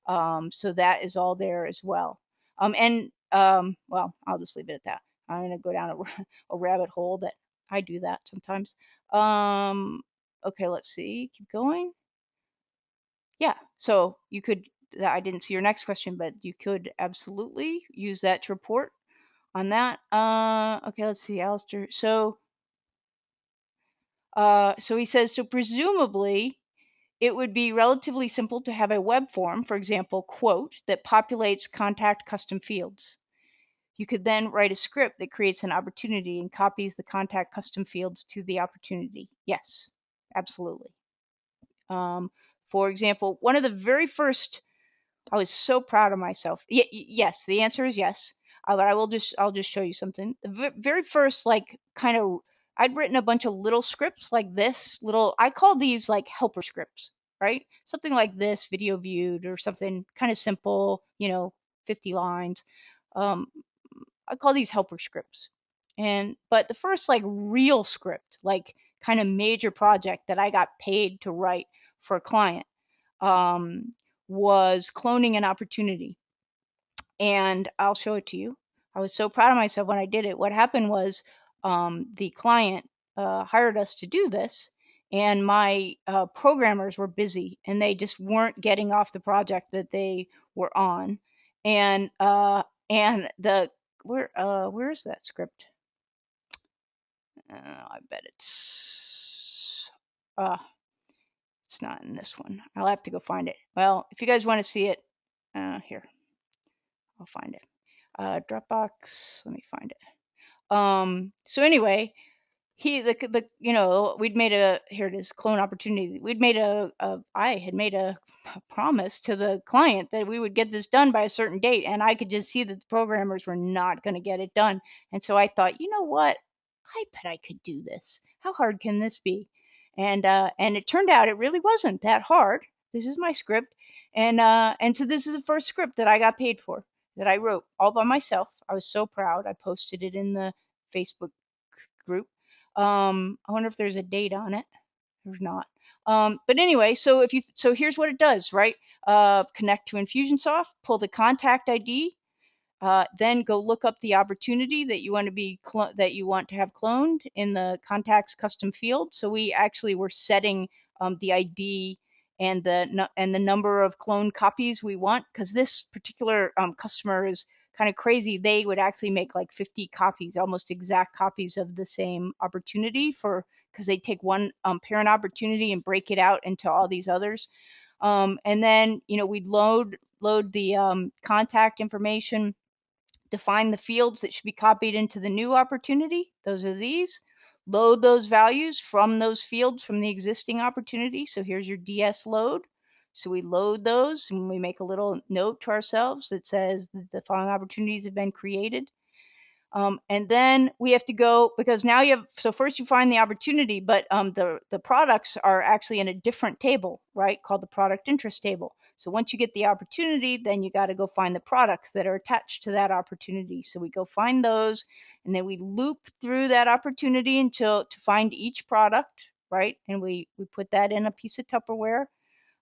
So that is all there as well. Well, I'll just leave it at that. I'm going to go down a rabbit hole that I do that sometimes. Okay, let's see. Keep going. Yeah, so you could, I didn't see your next question, but you could absolutely use that to report on that. Okay, let's see, Alistair. So he says, so presumably it would be relatively simple to have a web form, for example, quote, that populates contact custom fields. You could then write a script that creates an opportunity and copies the contact custom fields to the opportunity. Yes, absolutely. For example, one of the very first, I was so proud of myself. Yes, the answer is yes. But I'll just show you something. The very first, like, kind of, I'd written a bunch of little scripts like this. I call these like helper scripts. right? Something like this, video viewed, or something kind of simple, 50 lines. Um, I call these helper scripts. But the first like real script, like kind of major project that I got paid to write for a client, um, was cloning an opportunity. And I'll show it to you. I was so proud of myself when I did it. What happened was the client hired us to do this, and my programmers were busy, and they just weren't getting off the project that they were on. And the where is that script? I bet uh, it's not in this one. I'll have to go find it. Well, if you guys want to see it, here, I'll find it. Dropbox. Let me find it. So anyway, we'd made a, here it is, clone opportunity. I had made a promise to the client that we would get this done by a certain date, and I could just see that the programmers were not going to get it done. And so I thought, you know what? I bet I could do this. How hard can this be? And it turned out it really wasn't that hard. This is my script, and so this is the first script that I got paid for, that I wrote all by myself. I was so proud. I posted it in the Facebook group. I wonder if there's a date on it. There's not. But anyway, so here's what it does, right? Connect to Infusionsoft, pull the contact ID, then go look up the opportunity that you want to have cloned in the contacts custom field. So we actually were setting the ID and the number of cloned copies we want, because this particular customer is kind of crazy. They would actually make like 50 copies, almost exact copies of the same opportunity, because they take one parent opportunity and break it out into all these others. And then we'd load the contact information, define the fields that should be copied into the new opportunity. Those are these. Load those values from those fields from the existing opportunity. So here's your DS load. So we load those and we make a little note to ourselves that says that the following opportunities have been created. And then we have to go, because now so first you find the opportunity, but the products are actually in a different table, right? Called the product interest table. So once you get the opportunity, then you got to go find the products that are attached to that opportunity. So we go find those, and then we loop through that opportunity to find each product, right? And we put that in a piece of Tupperware.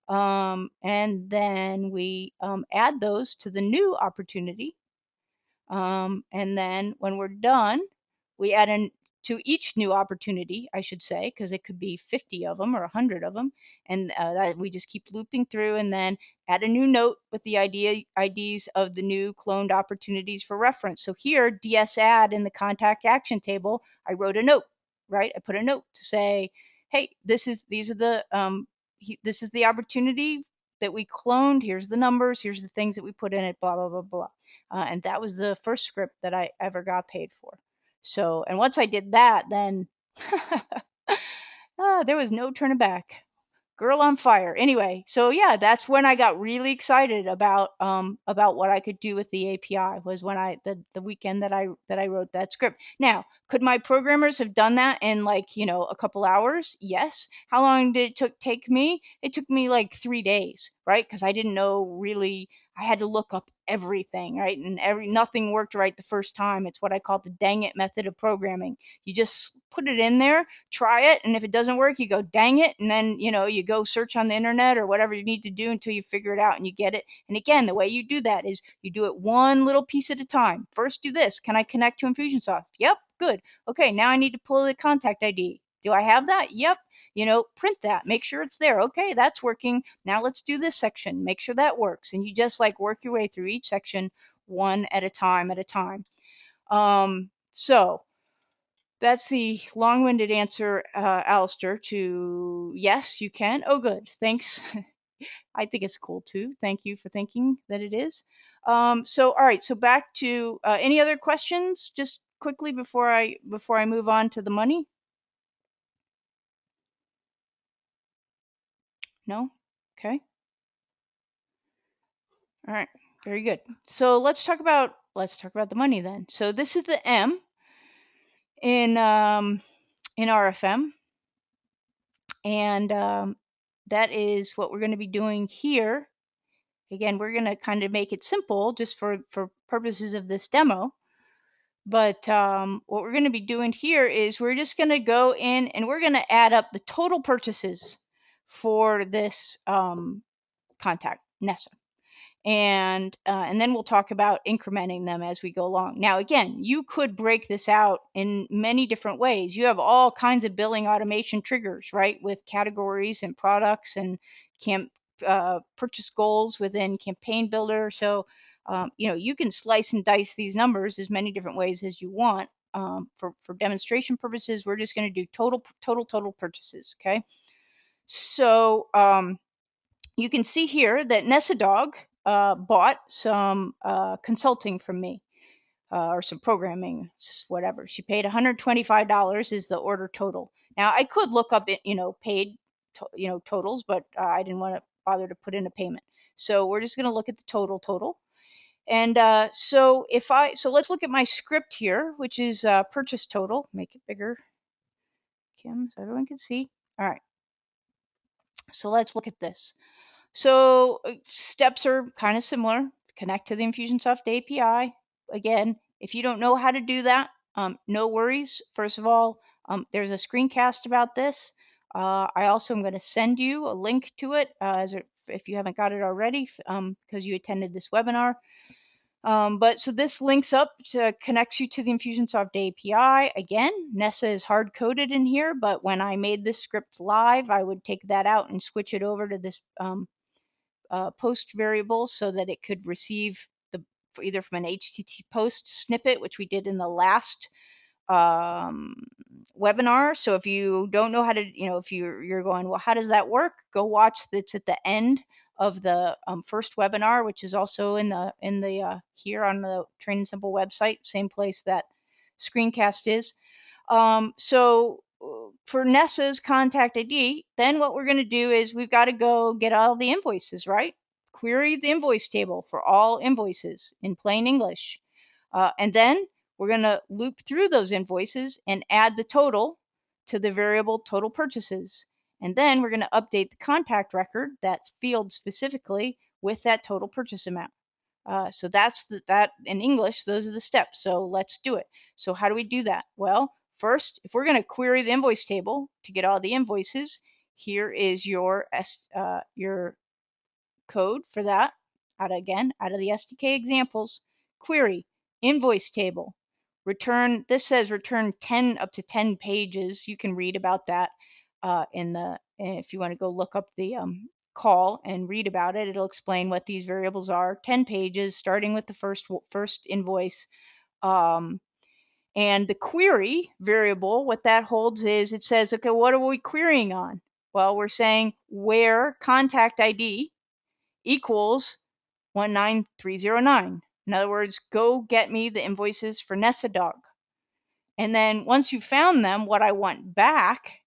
And then we add those to the new opportunity. And then when we're done, we add in to each new opportunity, I should say, because it could be 50 of them or 100 of them. And that we just keep looping through, and then add a new note with the IDs of the new cloned opportunities for reference. So here, DS add in the contact action table, I wrote a note, right? I put a note to say, hey, this is the opportunity that we cloned. Here's the numbers. Here's the things that we put in it. Blah blah blah blah. And that was the first script that I ever got paid for. So, and once I did that, then there was no turning back. Girl on fire. Anyway, so yeah, that's when I got really excited about what I could do with the API, was when the weekend that I wrote that script. Now, could my programmers have done that in like, a couple hours? Yes. How long did it take me? It took me like 3 days, right? Because I didn't know really. I had to look up everything, right? And nothing worked right the first time. It's what I call the dang it method of programming. You just put it in there, try it, and if it doesn't work, you go dang it, and then you go search on the internet or whatever you need to do until you figure it out and you get it. And again, the way you do that is you do it one little piece at a time. First, do this. Can I connect to Infusionsoft? Yep, good. Okay, now I need to pull the contact ID. Do I have that? Yep. Print that, make sure it's there. Okay, that's working. Now let's do this section, make sure that works. And you just like work your way through each section one at a time. So that's the long-winded answer, Alistair, to yes, you can. Oh, good. Thanks. I think it's cool too. Thank you for thinking that it is. So, all right. So back to any other questions, just quickly before I move on to the money. No. Okay. All right. Very good. So let's talk about the money then. So this is the M in RFM, and that is what we're going to be doing here. Again, we're going to kind of make it simple just for purposes of this demo. But what we're going to be doing here is we're just going to go in and we're going to add up the total purchases for this contact, Nessa. And then we'll talk about incrementing them as we go along. Now, again, you could break this out in many different ways. You have all kinds of billing automation triggers, right, with categories and products and purchase goals within Campaign Builder. So, you can slice and dice these numbers as many different ways as you want. For demonstration purposes, we're just going to do total purchases. Okay. So you can see here that Nessa Dog bought some consulting from me, or some programming, whatever. She paid $125 is the order total. Now I could look up paid totals, but I didn't want to bother to put in a payment. So we're just going to look at the total. And so let's look at my script here, which is purchase total. Make it bigger, Kim, so everyone can see. All right. So let's look at this. So steps are kind of similar. Connect to the Infusionsoft API. Again, if you don't know how to do that, no worries. First of all, there's a screencast about this. I also am going to send you a link to it if you haven't got it already, because you attended this webinar. So this links up to connects you to the Infusionsoft API. Again, Nessa is hard coded in here, but when I made this script live, I would take that out and switch it over to this post variable so that it could receive either from an HTTP post snippet, which we did in the last webinar. So if you don't know how to, if you're going, well, how does that work? Go watch. It's at the end of the first webinar, which is also in the here on the Train and Simple website, same place that screencast is. So for Nessa's contact ID, then what we're going to do is we've got to go get all the invoices, right? Query the invoice table for all invoices in plain English. And then we're going to loop through those invoices and add the total to the variable total purchases. And then we're going to update the contact record, that's field specifically, with that total purchase amount. So that's that in English, those are the steps. So let's do it. So how do we do that? Well, first, if we're going to query the invoice table to get all the invoices, here is your code for that. Out of the SDK examples, query invoice table. Return, this says return 10 up to 10 pages. You can read about that if you want to go look up the call and read about it. It'll explain what these variables are. 10 pages, starting with the first invoice. And the query variable, what that holds is it says, okay, what are we querying on? Well, we're saying where contact ID equals 19309. In other words, go get me the invoices for Nessa Dog. And then once you found them, what I want back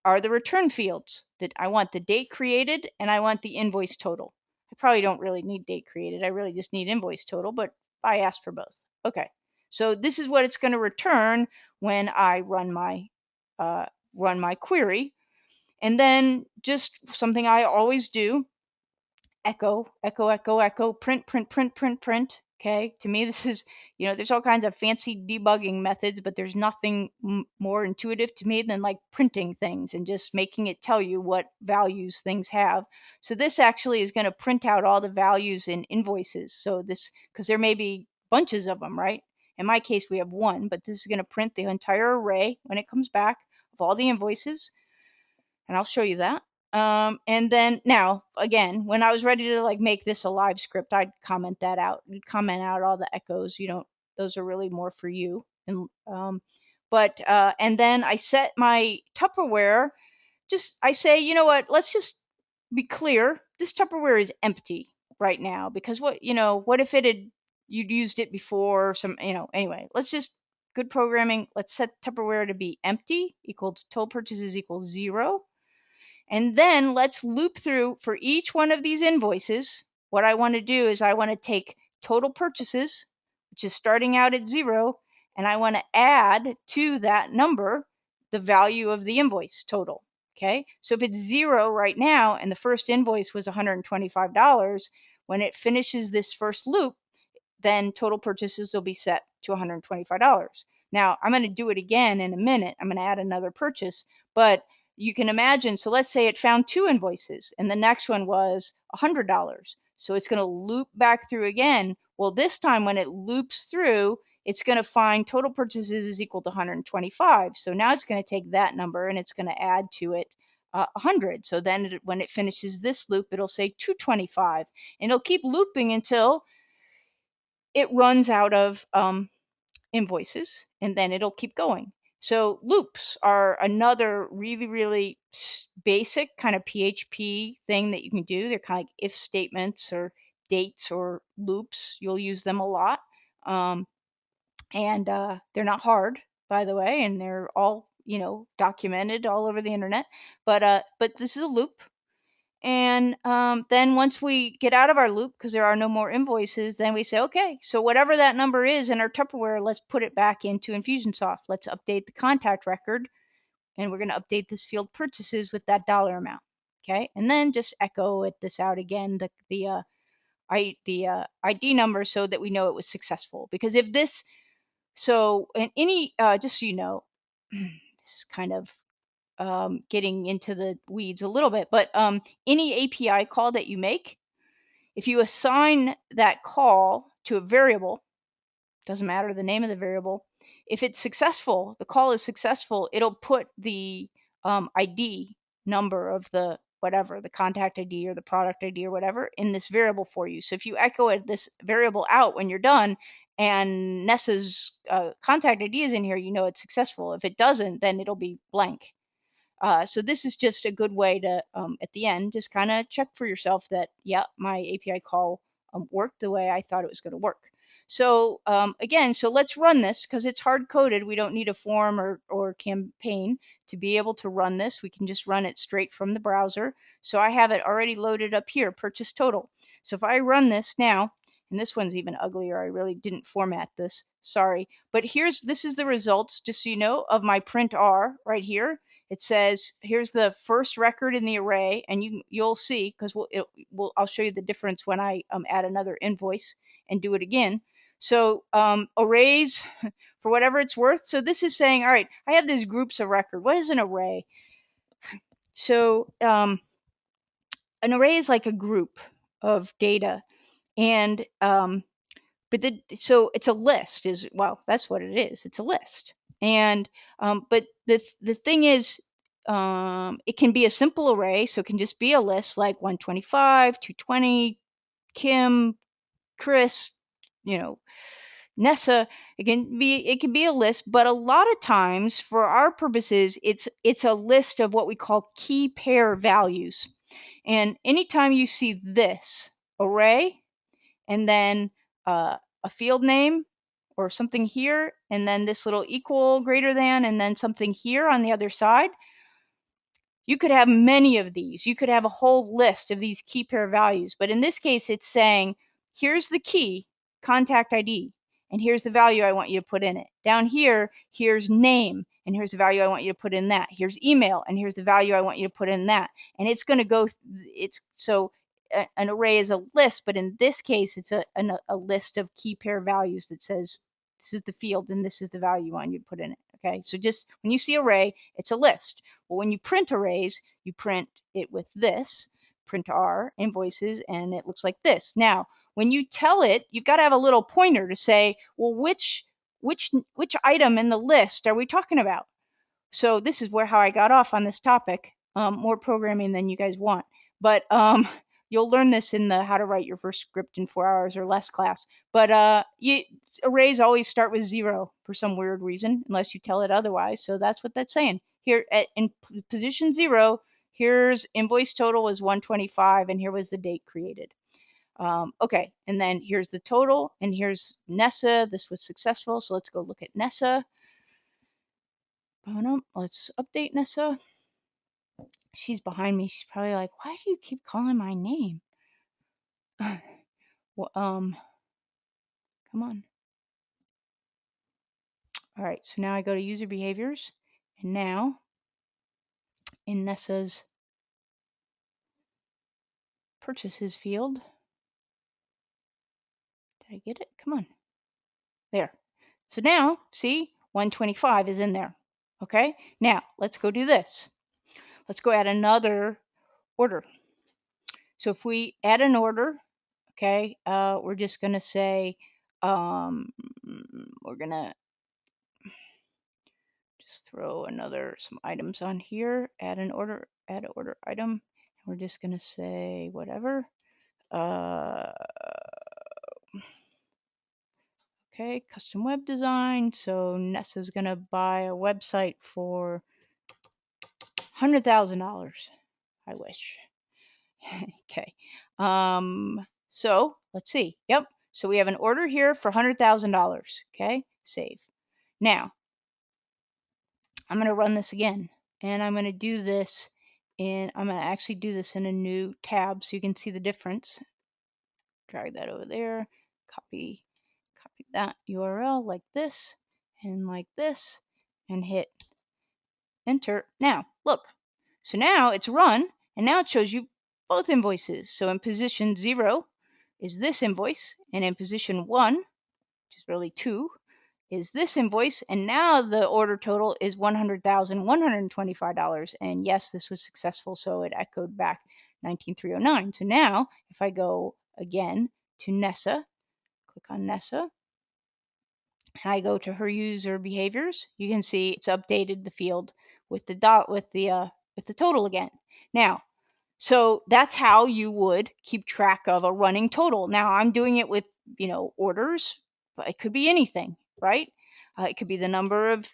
are the return fields. That I want the date created and I want the invoice total. I probably don't really need date created. I really just need invoice total, but I asked for both. Okay. So this is what it's going to return when I run my query. And then just something I always do, echo, print. Okay, to me this is, there's all kinds of fancy debugging methods, but there's nothing more intuitive to me than like printing things and just making it tell you what values things have. So this actually is going to print out all the values in invoices. So this, because there may be bunches of them, right? In my case, we have one, but this is going to print the entire array when it comes back of all the invoices. And I'll show you that. And then now, again, when I was ready to make this a live script, I'd comment that out. You'd comment out all the echoes. Those are really more for you. And and then I set my Tupperware. I say, you know what? Let's just be clear. This Tupperware is empty right now because what if you'd used it before anyway. Let's just good programming. Let's set Tupperware to be empty equals total purchases equals 0. And then let's loop through for each one of these invoices. What I want to do is I want to take total purchases, which is starting out at 0, and I want to add to that number the value of the invoice total. Okay, so if it's 0 right now and the first invoice was $125, when it finishes this first loop, then total purchases will be set to $125. Now, I'm going to do it again in a minute. I'm going to add another purchase, but you can imagine, so let's say it found 2 invoices and the next one was $100. So it's going to loop back through again. Well, this time when it loops through, it's going to find total purchases is equal to 125. So now it's going to take that number and it's going to add to it 100. So then when it finishes this loop, it'll say 225, and it'll keep looping until it runs out of invoices, and then it'll keep going. So loops are another really, really basic kind of PHP thing that you can do. They're kind of like if statements or dates or loops. You'll use them a lot. And they're not hard, by the way, and they're all, documented all over the internet. But this is a loop. And then once we get out of our loop, because there are no more invoices, then we say, okay, so whatever that number is in our Tupperware, let's put it back into Infusionsoft. Let's update the contact record, and we're going to update this field purchases with that dollar amount. Okay, and then just echo this out again, the ID number, so that we know it was successful. Because if this, so in any, just so you know, this is kind of getting into the weeds a little bit, but any API call that you make, if you assign that call to a variable, doesn't matter the name of the variable, if it's successful, the call is successful, it'll put the ID number of the whatever, the contact ID or the product ID or whatever, in this variable for you. So if you echo this variable out when you're done and Nessa's contact ID is in here, you know it's successful. If it doesn't, then it'll be blank. So this is just a good way to, at the end, just kind of check for yourself that, yeah, my API call worked the way I thought it was going to work. So again, so let's run this because it's hard coded. We don't need a form or campaign to be able to run this. We can just run it straight from the browser. So I have it already loaded up here, purchase total. So if I run this now, and this one's even uglier, I really didn't format this, sorry. But this is the results, just so you know, of my print R right here. It says here's the first record in the array, and you'll see, because I'll show you the difference when I add another invoice and do it again. So arrays, for whatever it's worth. So this is saying, all right, I have these groups of record. What is an array? So an array is like a group of data, and so it's a list. That's what it is. It's a list. And but the thing is, it can be a simple array, so it can just be a list like 125, 220, Kim, Chris, Nessa. It can be a list, but a lot of times for our purposes, it's a list of what we call key pair values. And anytime you see this array and then a field name or something here, and then this little equal, greater than, and then something here on the other side, you could have many of these. You could have a whole list of these key pair values. But in this case, it's saying, here's the key, contact ID, and here's the value I want you to put in it. Down here, here's name, and here's the value I want you to put in that. Here's email, and here's the value I want you to put in that. And it's going to go, an array is a list, but in this case, it's a list of key pair values that says this is the field and this is the value you want you to put in it. Okay, so just when you see array, it's a list. Well, when you print arrays, you print it with this, print R, invoices, and it looks like this. Now, when you tell it, you've got to have a little pointer to say, well, which item in the list are we talking about? So this is how I got off on this topic. More programming than you guys want. But you'll learn this in the how to write your first script in 4 hours or less class. But arrays always start with 0 for some weird reason, unless you tell it otherwise. So that's what that's saying. Here in position 0, here's invoice total was 125, and here was the date created. Okay, and then here's the total, and here's Nessa. This was successful, so let's go look at Nessa. Let's update Nessa. She's behind me. She's probably like, why do you keep calling my name? Well, come on. All right, so now I go to user behaviors, and now in Nessa's purchases field. Did I get it? Come on. There. So now, see, 125 is in there. Okay, now let's go do this. Let's go add another order. So if we add an order, okay, we're just going to say, we're going to just throw some items on here, add an order item. We're just going to say whatever. Okay, custom web design. So Nessa's going to buy a website for $100,000. I wish. Okay. So let's see. Yep. So we have an order here for $100,000. Okay. Save. Now I'm going to run this again, and I'm going to do this I'm going to actually do this in a new tab so you can see the difference. Drag that over there. Copy that URL like this and like this, and hit enter. Now look. So now it's run, and now it shows you both invoices. So in position 0 is this invoice, and in position 1, which is really 2, is this invoice, and now the order total is $100,125. And yes, this was successful, so it echoed back 19309. So now if I go again to Nessa, click on Nessa, and I go to her user behaviors, you can see it's updated the field with the total again. Now, so that's how you would keep track of a running total. Now I'm doing it with, orders, but it could be anything, right? It could be the number of,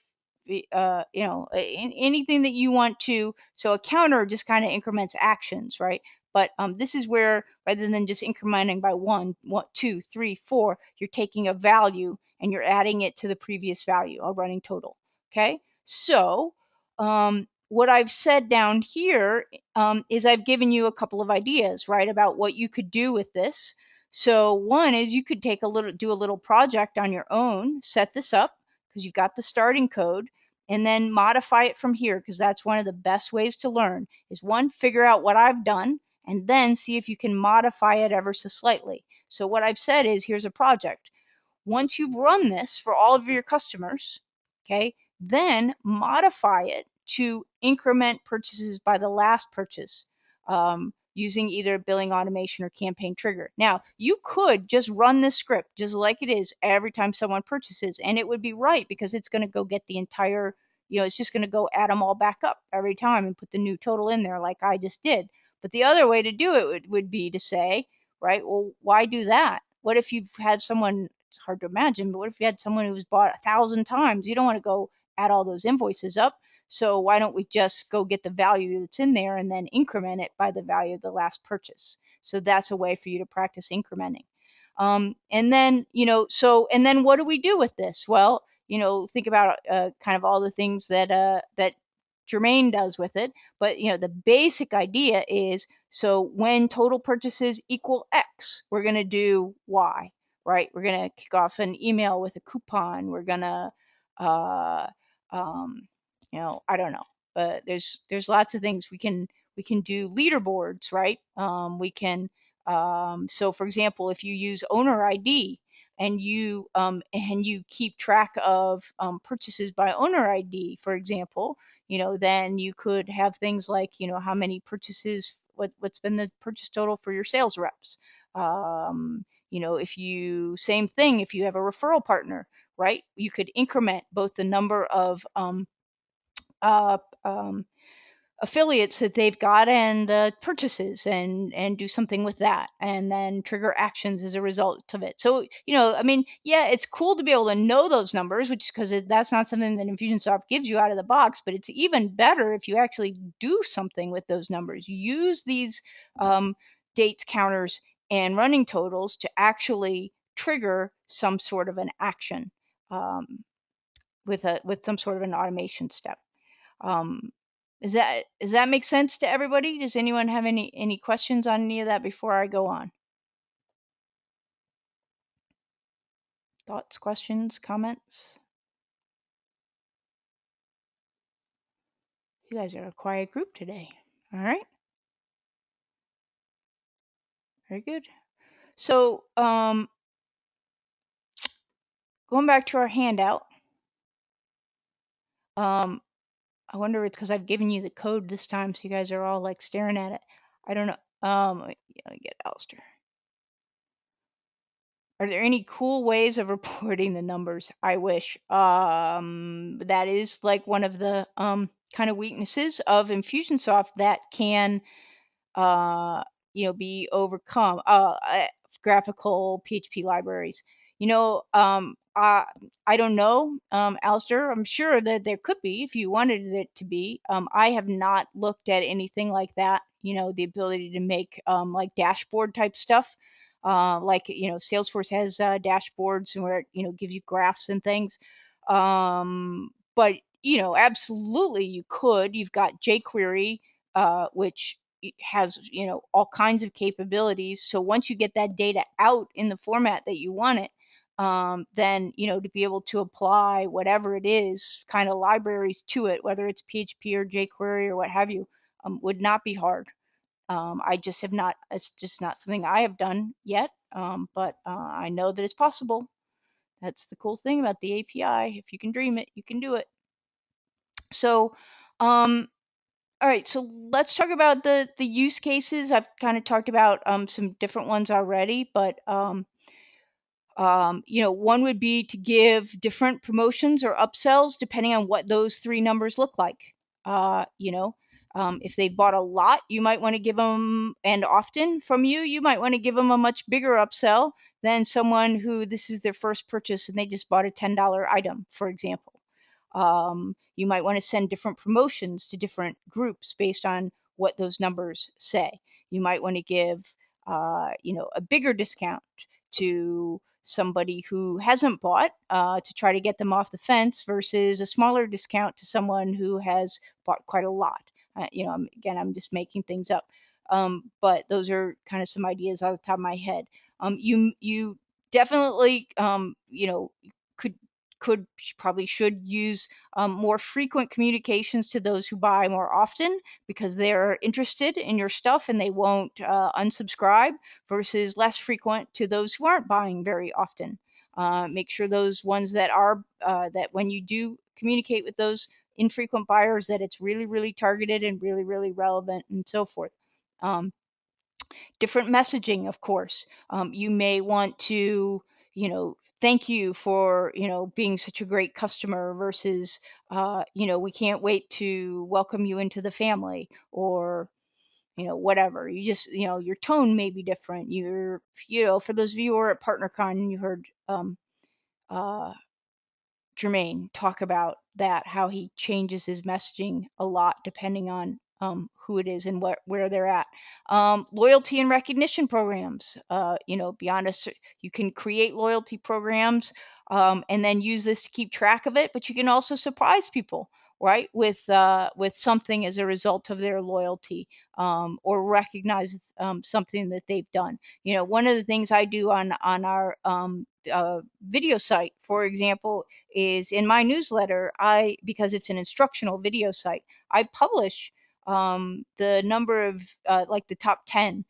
anything that you want to. So a counter just kind of increments actions, right? But this is where, rather than just incrementing by 1, 2, 3, 4, you're taking a value and you're adding it to the previous value, a running total. Okay, so what I've said down here is I've given you a couple of ideas, right, about what you could do with this. So one is you could do a little project on your own, set this up because you've got the starting code, and then modify it from here, because that's one of the best ways to learn is one, figure out what I've done, and then see if you can modify it ever so slightly. So what I've said is, here's a project. Once you've run this for all of your customers, okay, then modify it to increment purchases by the last purchase using either billing automation or campaign trigger. Now, you could just run this script just like it is every time someone purchases, and it would be right because it's going to go get the entire, it's just going to go add them all back up every time and put the new total in there like I just did. But the other way to do it would be to say, right, well, why do that? What if you've had someone, it's hard to imagine, but what if you had someone who was bought 1,000 times? You don't want to go add all those invoices up. So why don't we just go get the value that's in there and then increment it by the value of the last purchase? So that's a way for you to practice incrementing. And then, and then what do we do with this? Well, think about kind of all the things that Jermaine does with it. But, the basic idea is, so when total purchases equal X, we're going to do Y, right? We're going to kick off an email with a coupon. We're going to, I don't know, but there's lots of things we can do. Leaderboards, right? We can, so for example, if you use owner ID and you keep track of purchases by owner ID, for example, then you could have things like, how many purchases, what's been the purchase total for your sales reps. Same thing, if you have a referral partner, right? You could increment both the number of uh, um, affiliates that they've got and the purchases, and do something with that, and then trigger actions as a result of it. So yeah, it's cool to be able to know those numbers, which is because that's not something that Infusionsoft gives you out of the box, but it's even better if you actually do something with those numbers. Use these dates, counters, and running totals to actually trigger some sort of an action with some sort of an automation step. um, does that make sense to everybody? Does anyone have any questions on any of that before I go on? Thoughts, questions, comments? You guys are a quiet group today. All right, very good. So, going back to our handout, um, I wonder if it's because I've given you the code this time, so you guys are all like staring at it. I don't know. Let me get Alistair. Are there any cool ways of reporting the numbers? I wish. That is like one of the kind of weaknesses of Infusionsoft that can uh, be overcome. Graphical PHP libraries. You know, I don't know, Alistair. I'm sure that there could be if you wanted it to be. I have not looked at anything like that. The ability to make like dashboard type stuff. Like Salesforce has dashboards and where it gives you graphs and things. But absolutely you could. You've got jQuery, which has all kinds of capabilities. So once you get that data out in the format that you want it, then to be able to apply whatever it is kind of libraries to it, whether it's PHP or jQuery or what have you, would not be hard. I just have not. It's just not something I have done yet. But I know that it's possible. That's the cool thing about the API. If you can dream it, you can do it. So, all right, so let's talk about the use cases. I've kind of talked about some different ones already, but one would be to give different promotions or upsells depending on what those three numbers look like. If they've bought a lot, you might want to give them, and often from you might want to give them a much bigger upsell than someone who this is their first purchase and they just bought a $10 item, for example. You might want to send different promotions to different groups based on what those numbers say. You might want to give, a bigger discount to somebody who hasn't bought to try to get them off the fence versus a smaller discount to someone who has bought quite a lot. Again, I'm just making things up. But those are kind of some ideas off the top of my head. You definitely could probably should use more frequent communications to those who buy more often because they're interested in your stuff and they won't unsubscribe versus less frequent to those who aren't buying very often. Make sure those ones that are that when you do communicate with those infrequent buyers that it's really really targeted and really really relevant and so forth. Different messaging, of course. You may want to, thank you for, being such a great customer versus, we can't wait to welcome you into the family or, whatever. You just, your tone may be different. For those of you who are at PartnerCon, you heard uh, Jermaine talk about that, how he changes his messaging a lot depending on who it is and where they're at. Loyalty and recognition programs. Beyond you can create loyalty programs and then use this to keep track of it, but you can also surprise people, right, with something as a result of their loyalty or recognize something that they've done. One of the things I do on our video site, for example, is in my newsletter. Because it's an instructional video site, I publish the number of like the top 10.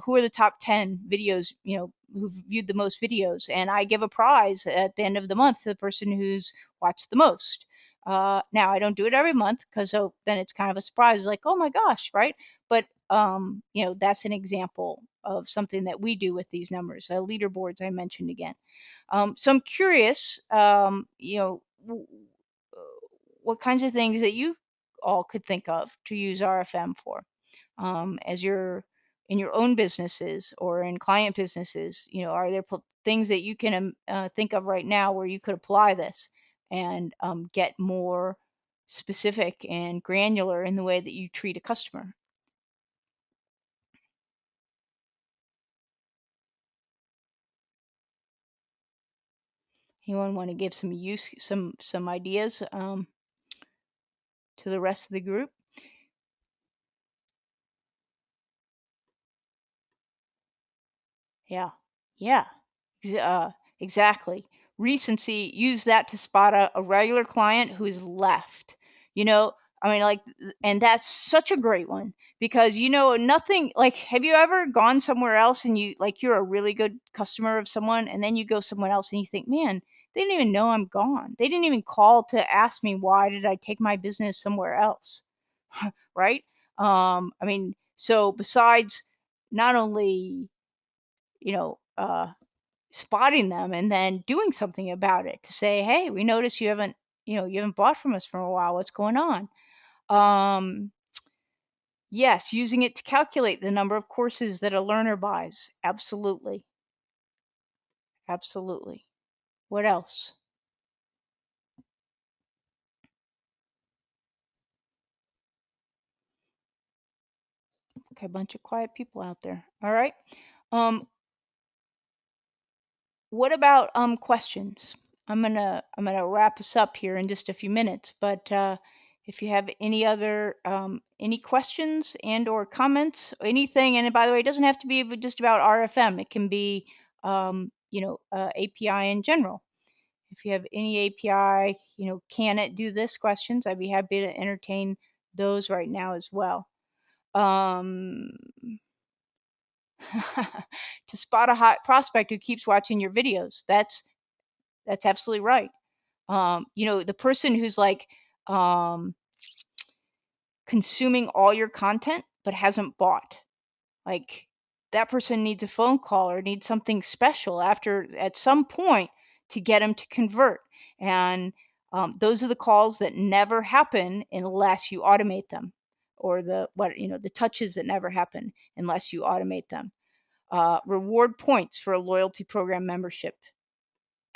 Who are the top 10 videos, who've viewed the most videos, and I give a prize at the end of the month to the person who's watched the most. Now I don't do it every month because then it's kind of a surprise, like, oh my gosh, right? But that's an example of something that we do with these numbers. Leaderboards I mentioned again. So I'm curious, what kinds of things that you all could think of to use RFM for, as you're in your own businesses or in client businesses. Are there things that you can think of right now where you could apply this and get more specific and granular in the way that you treat a customer? Anyone want to give some ideas to the rest of the group? Yeah, yeah, exactly. Recency, use that to spot a regular client who's left. You know, I mean, like, and that's such a great one because nothing like, have you ever gone somewhere else and you're a really good customer of someone, and then you go somewhere else and you think, man, they didn't even know I'm gone. They didn't even call to ask me why did I take my business somewhere else, right? I mean, so besides not only you know uh, spotting them and then doing something about it to say, hey, we notice you haven't bought from us for a while. What's going on? Um, yes, using it to calculate the number of courses that a learner buys. Absolutely. Absolutely. What else? Okay, a bunch of quiet people out there. All right. Um, what about questions? I'm gonna wrap us up here in just a few minutes, but if you have any questions and or comments, anything, and by the way, it doesn't have to be just about RFM. It can be API in general. If you have any API, can it do this questions? I'd be happy to entertain those right now as well. Um, to spot a hot prospect who keeps watching your videos. That's absolutely right. The person who's like um, consuming all your content but hasn't bought, like that person needs a phone call or needs something special after at some point to get them to convert. And those are the calls that never happen unless you automate them, or the touches that never happen unless you automate them. Reward points for a loyalty program membership.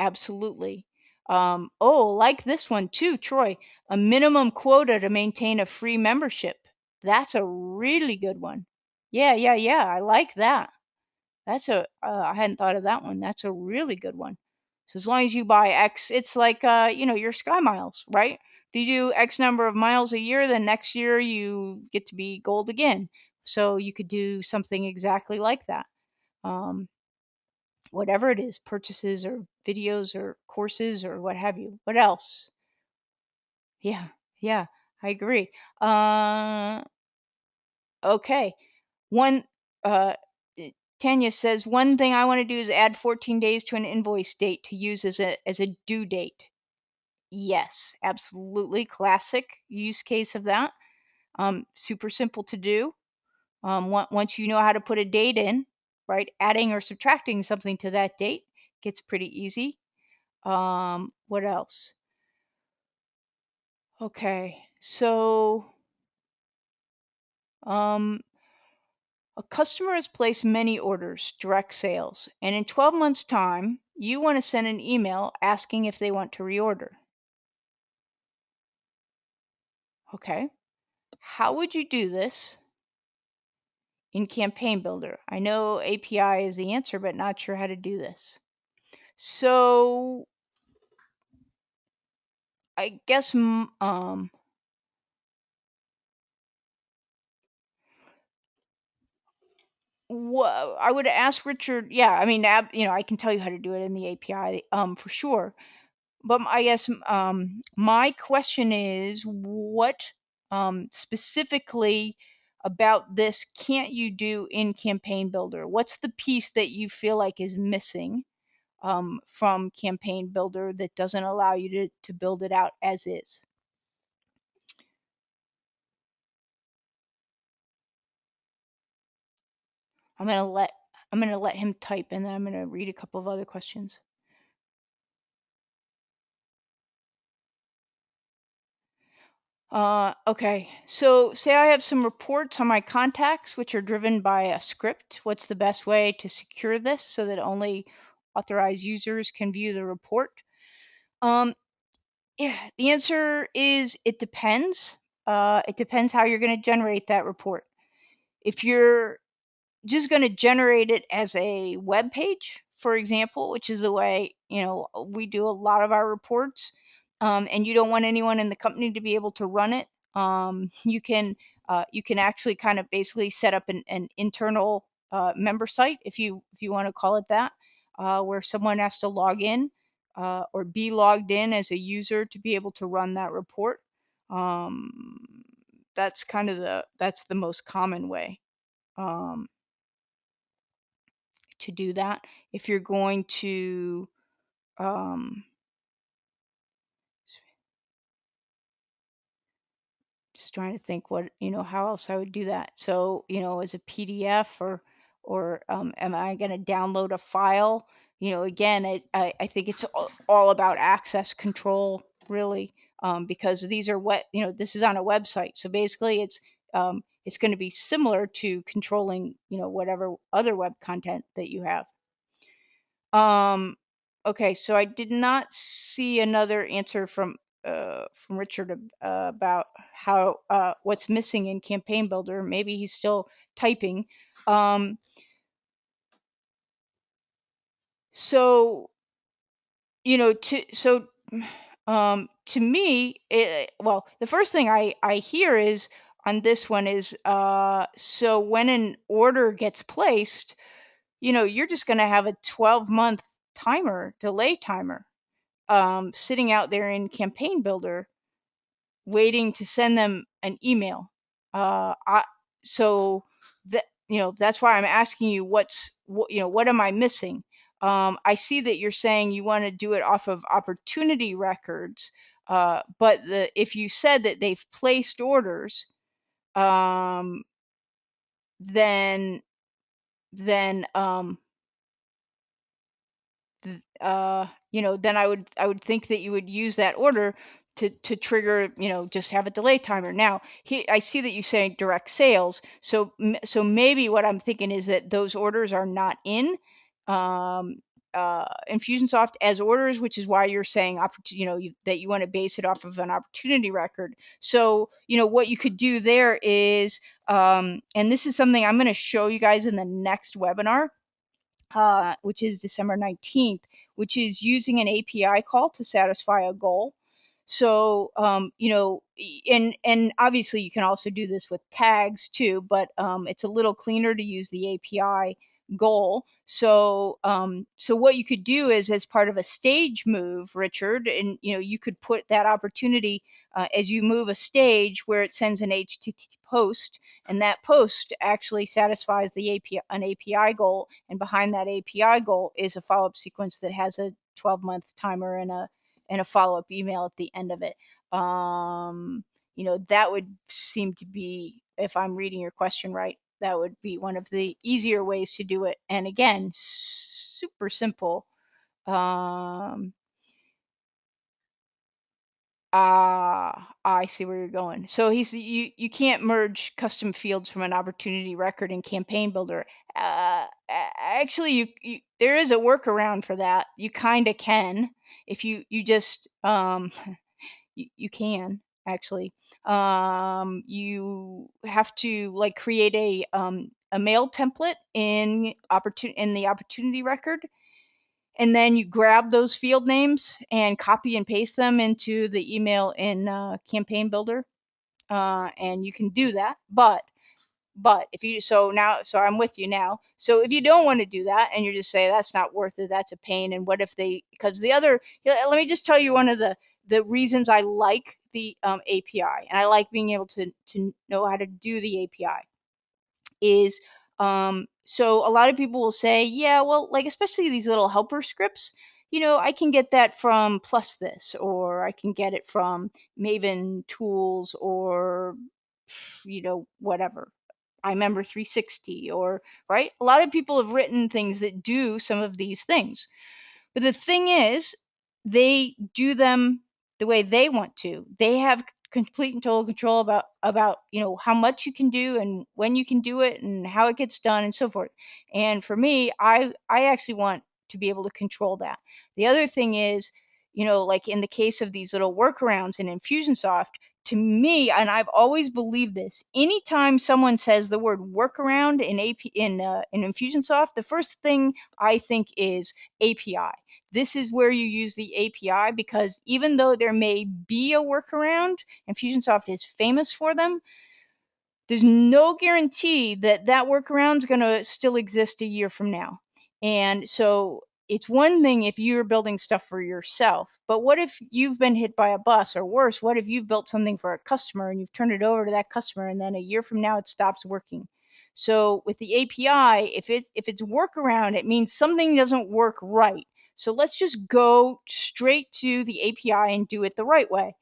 Absolutely. Like this one too, Troy. A minimum quota to maintain a free membership. That's a really good one. Yeah, yeah, yeah. I like that. I hadn't thought of that one. That's a really good one. So as long as you buy X, it's like your Sky Miles, right? If you do X number of miles a year, then next year you get to be gold again. So you could do something exactly like that. Um, whatever it is, purchases or videos or courses or what have you. What else? Yeah, yeah, I agree. Okay. One, uh, Tanya says, one thing I want to do is add 14 days to an invoice date to use as a due date. Yes, absolutely. Classic use case of that. Super simple to do. Once you know how to put a date in, right? Adding or subtracting something to that date gets pretty easy. What else? Okay, so um, a customer has placed many orders, direct sales, and in 12 months' time, you want to send an email asking if they want to reorder. Okay, how would you do this in Campaign Builder? I know API is the answer, but not sure how to do this. So I guess I would ask Richard. Yeah, I mean, I can tell you how to do it in the API, for sure. But I guess my question is, what specifically about this can't you do in Campaign Builder? What's the piece that you feel like is missing from Campaign Builder that doesn't allow you to build it out as is? I'm gonna let him type, and then I'm gonna read a couple of other questions. Okay, so say I have some reports on my contacts which are driven by a script. What's the best way to secure this so that only authorized users can view the report? Um, yeah, the answer is it depends. It depends how you're going to generate that report. If you're just going to generate it as a web page, for example, which is the way we do a lot of our reports, and you don't want anyone in the company to be able to run it. You can actually kind of basically set up an internal member site, if you want to call it that, where someone has to log in or be logged in as a user to be able to run that report. Um, that's the most common way um, to do that. If you're going to um, just trying to think how else I would do that. So, as a PDF, or am I going to download a file? Again, I think it's all about access control, really, because these are this is on a website. So basically, it's going to be similar to controlling, whatever other web content that you have. Okay, so I did not see another answer from Richard about how what's missing in Campaign Builder. Maybe he's still typing. Um, so to me, well, the first thing I hear is on this one is so when an order gets placed, you're just going to have a 12-month delay timer, sitting out there in Campaign Builder, waiting to send them an email. So that that's why I'm asking you what am I missing? I see that you're saying you want to do it off of opportunity records, but if you said that they've placed orders, um, then then then I would think that you would use that order to trigger, just have a delay timer. Now, I see that you say direct sales, so maybe what I'm thinking is that those orders are not in Infusionsoft as orders, which is why you're saying that you want to base it off of an opportunity record. So what you could do there is, and this is something I'm going to show you guys in the next webinar, which is December 19th, which is using an API call to satisfy a goal. So, and obviously you can also do this with tags too, but it's a little cleaner to use the API goal. So what you could do is, as part of a stage move, Richard, and you could put that opportunity as you move a stage where it sends an HTTP post, and that post actually satisfies an API goal, and behind that API goal is a follow-up sequence that has a 12-month timer and a follow-up email at the end of it. That would seem to be, if I'm reading your question right, that would be one of the easier ways to do it. And again, super simple. I see where you're going. So you can't merge custom fields from an opportunity record in Campaign Builder. Actually, there is a workaround for that. You kind of can, if you just you can actually. You have to create a mail template in the opportunity record, and then you grab those field names and copy and paste them into the email in Campaign Builder, and you can do that. But if you so I'm with you now. So if you don't want to do that, and you just say that's not worth it, that's a pain, and what if because the other, let me just tell you one of the reasons I like the API, and I like being able to know how to do the API is, so a lot of people will say, yeah, well, especially these little helper scripts, I can get that from Plus This, or I can get it from Maven Tools, or whatever, iMember 360, or right. A lot of people have written things that do some of these things. But the thing is, they do them the way they want to. They have complete and total control about how much you can do and when you can do it and how it gets done and so forth. And for me, I actually want to be able to control that. The other thing is, like in the case of these little workarounds in Infusionsoft, to me, and I've always believed this, anytime someone says the word workaround in Infusionsoft, the first thing I think is API. This is where you use the API, because even though there may be a workaround, Infusionsoft is famous for them, there's no guarantee that that workaround is going to still exist a year from now. And so it's one thing if you're building stuff for yourself, but what if you've been hit by a bus, or worse, what if you've built something for a customer and you've turned it over to that customer and then a year from now it stops working? So with the API, if it's workaround, it means something doesn't work right. So let's just go straight to the API and do it the right way.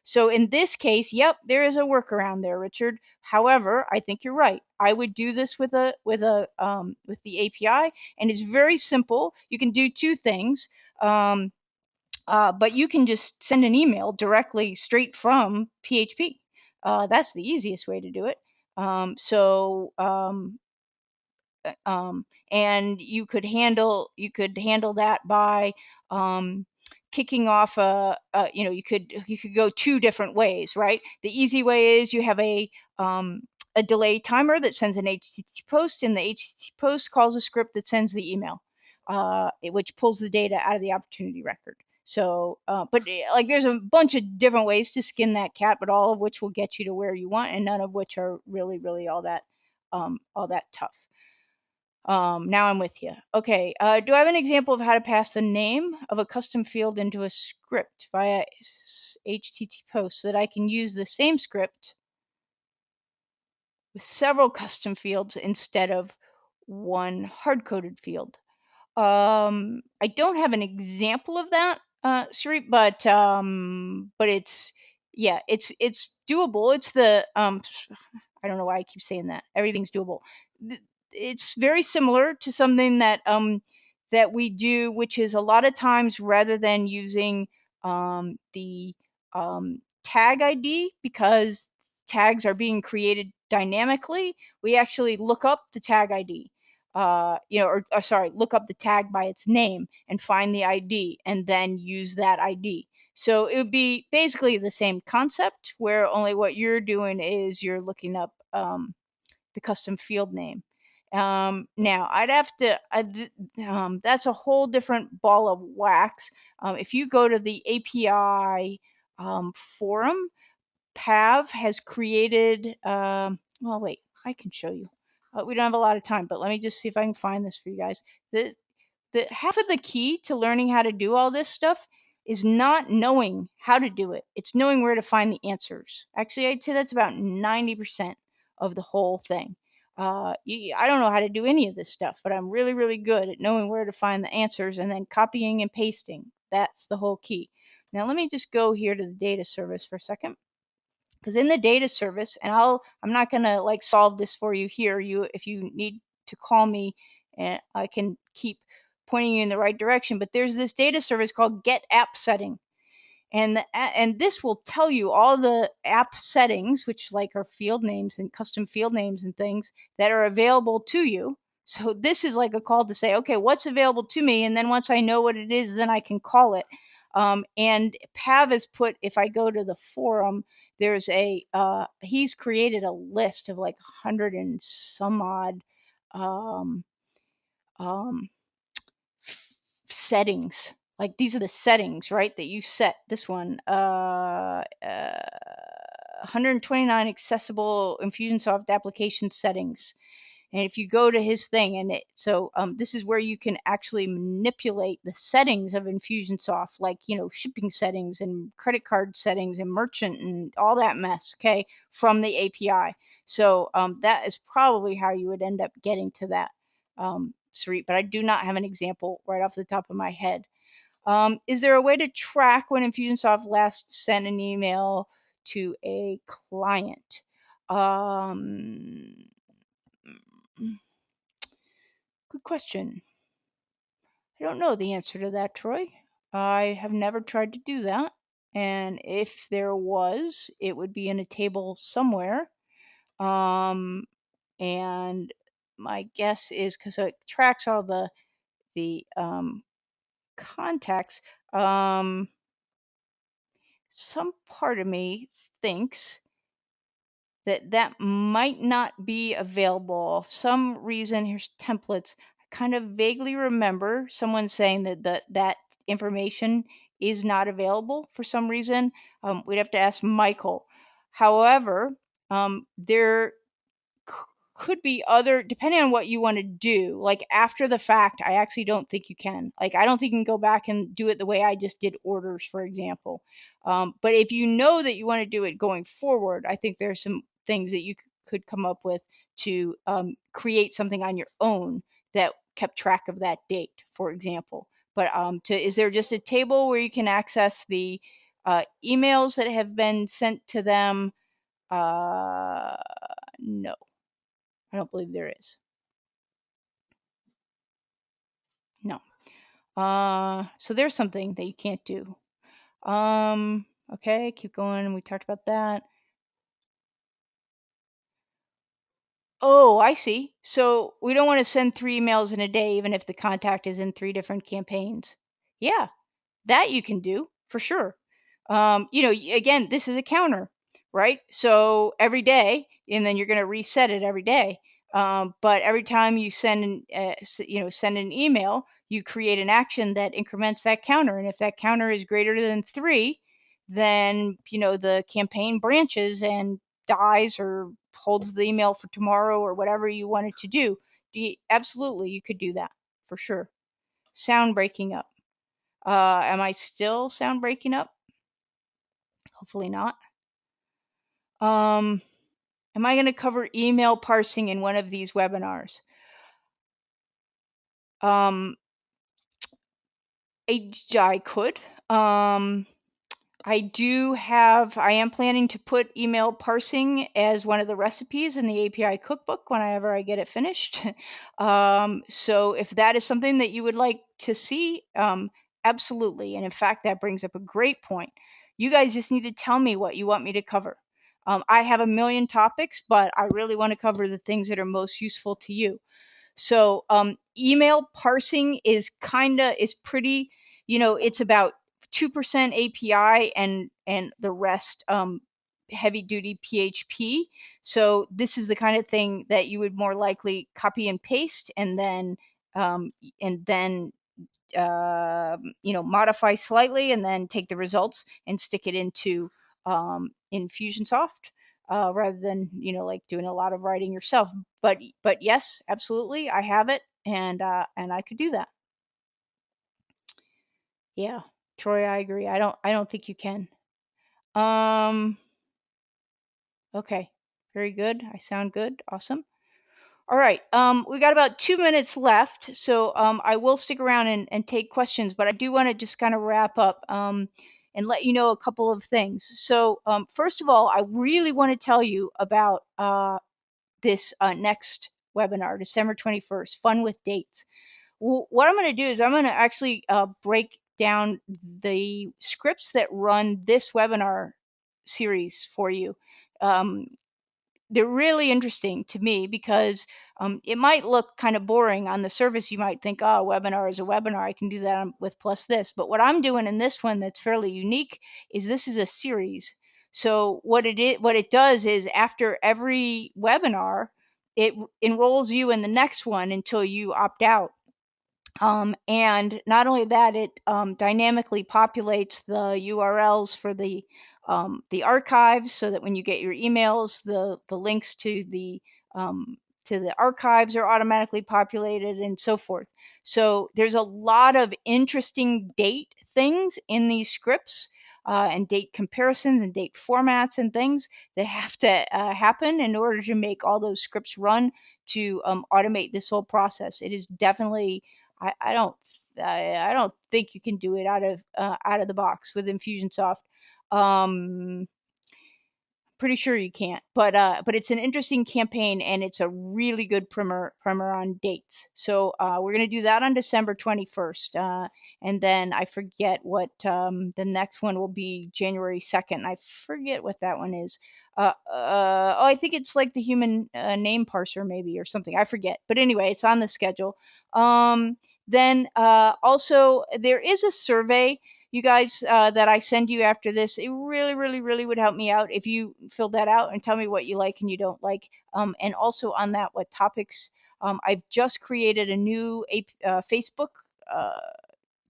So in this case, yep, there is a workaround there, Richard. However, I think you're right. I would do this with the API, and it's very simple. You can do two things. But you can just send an email directly straight from PHP. That's the easiest way to do it. Um, so um, and you could handle that by kicking off you could go two different ways, right? The easy way is you have a delay timer that sends an HTTP post, and the HTTP post calls a script that sends the email, which pulls the data out of the opportunity record. So, like, there's a bunch of different ways to skin that cat, but all of which will get you to where you want, and none of which are really, really all that tough. Now I'm with you. Okay, do I have an example of how to pass the name of a custom field into a script via HTTP post so that I can use the same script with several custom fields instead of one hard-coded field? I don't have an example of that, Sri, but it's doable. I don't know why I keep saying that. Everything's doable. It's very similar to something that we do, which is a lot of times rather than using the tag ID, because tags are being created dynamically, we actually look up the tag ID. Or sorry, look up the tag by its name and find the ID and then use that ID. So it would be basically the same concept, where only what you're doing is you're looking up the custom field name. Now, that's a whole different ball of wax. If you go to the API forum, Pav has created, well, wait, I can show you. We don't have a lot of time, but let me just see if I can find this for you guys. The half of the key to learning how to do all this stuff is not knowing how to do it. It's knowing where to find the answers. Actually, I'd say that's about 90% of the whole thing. I don't know how to do any of this stuff, but I'm really, really good at knowing where to find the answers and then copying and pasting. That's the whole key. Now let me just go here to the data service for a second. Because in the data service, and I'm not gonna like solve this for you here. If you need to call me, and I can keep pointing you in the right direction. But there's this data service called Get App Setting, and this will tell you all the app settings, which like are field names and custom field names and things that are available to you. So this is like a call to say, okay, what's available to me? And then once I know what it is, then I can call it. And Pav has put, if I go to the forum, he's created a list of like 100 and some odd um, um, settings. Like, these are the settings, right, that you set. This one, 129 accessible Infusionsoft application settings. And if you go to his thing, this is where you can actually manipulate the settings of Infusionsoft, like, shipping settings and credit card settings and merchant and all that mess, okay, from the API. So that is probably how you would end up getting to that, Sarit, but I do not have an example right off the top of my head. Is there a way to track when Infusionsoft last sent an email to a client? Um, Good question. I don't know the answer to that, Troy. I have never tried to do that. And if there was, it would be in a table somewhere. And my guess is, because it tracks all the contacts, some part of me thinks that might not be available. Some reason, here's templates. I kind of vaguely remember someone saying that information is not available for some reason. We'd have to ask Michael. However, there could be other, depending on what you want to do. Like after the fact, I actually don't think you can. Like I don't think you can go back and do it the way I just did orders, for example. But if you know that you want to do it going forward, I think there's some things that you could come up with to create something on your own that kept track of that date, for example. But is there just a table where you can access the emails that have been sent to them? No, I don't believe there is. No. So there's something that you can't do. Okay, keep going. We talked about that. Oh, I see. So we don't want to send 3 emails in a day, even if the contact is in 3 different campaigns. Yeah, that you can do for sure. Again, this is a counter, right? So every day, and then you're going to reset it every day. But every time you send an email, you create an action that increments that counter. And if that counter is greater than 3, then the campaign branches and dies or holds the email for tomorrow or whatever you want it to do. Absolutely, you could do that for sure. Sound breaking up. Am I still sound breaking up? Hopefully not. Am I going to cover email parsing in one of these webinars? I could. I am planning to put email parsing as one of the recipes in the API cookbook whenever I get it finished. So if that is something that you would like to see, absolutely. And in fact, that brings up a great point. You guys just need to tell me what you want me to cover. I have a million topics, but I really want to cover the things that are most useful to you. So email parsing is pretty, it's about 2% API and the rest heavy duty PHP. So this is the kind of thing that you would more likely copy and paste um, and then modify slightly and then take the results and stick it into Infusionsoft rather than like doing a lot of writing yourself. But yes, absolutely, I have it, and I could do that. Yeah, Troy, I agree. I don't think you can. Um, okay, very good. I sound good. Awesome. All right. We got about 2 minutes left, so I will stick around and take questions, but I do want to just kind of wrap up and let you know a couple of things. So first of all, I really want to tell you about this next webinar, December 21st, Fun with Dates. Well, what I'm going to do is I'm going to actually break down the scripts that run this webinar series for you. They're really interesting to me because it might look kind of boring on the surface. You might think, oh, a webinar is a webinar. I can do that with plus this. But what I'm doing in this one that's fairly unique is this is a series. So what it does is after every webinar, it enrolls you in the next one until you opt out. And not only that, it dynamically populates the URLs for the archives, so that when you get your emails, the links to the archives are automatically populated, and so forth. So there's a lot of interesting date things in these scripts. And date comparisons and date formats and things that have to happen in order to make all those scripts run to automate this whole process. It is definitely I don't think you can do it out of the box with Infusionsoft. Um, Pretty sure you can't, but it's an interesting campaign and it's a really good primer on dates. So we're gonna do that on December 21st, and then I forget what the next one will be, January 2nd. I forget what that one is. Oh, I think it's like the human name parser maybe or something. I forget, but anyway, it's on the schedule. Then also there is a survey, you guys, that I send you after this. It really, really, really would help me out if you filled that out and tell me what you like and you don't like. And also on that, what topics. I've just created a new Facebook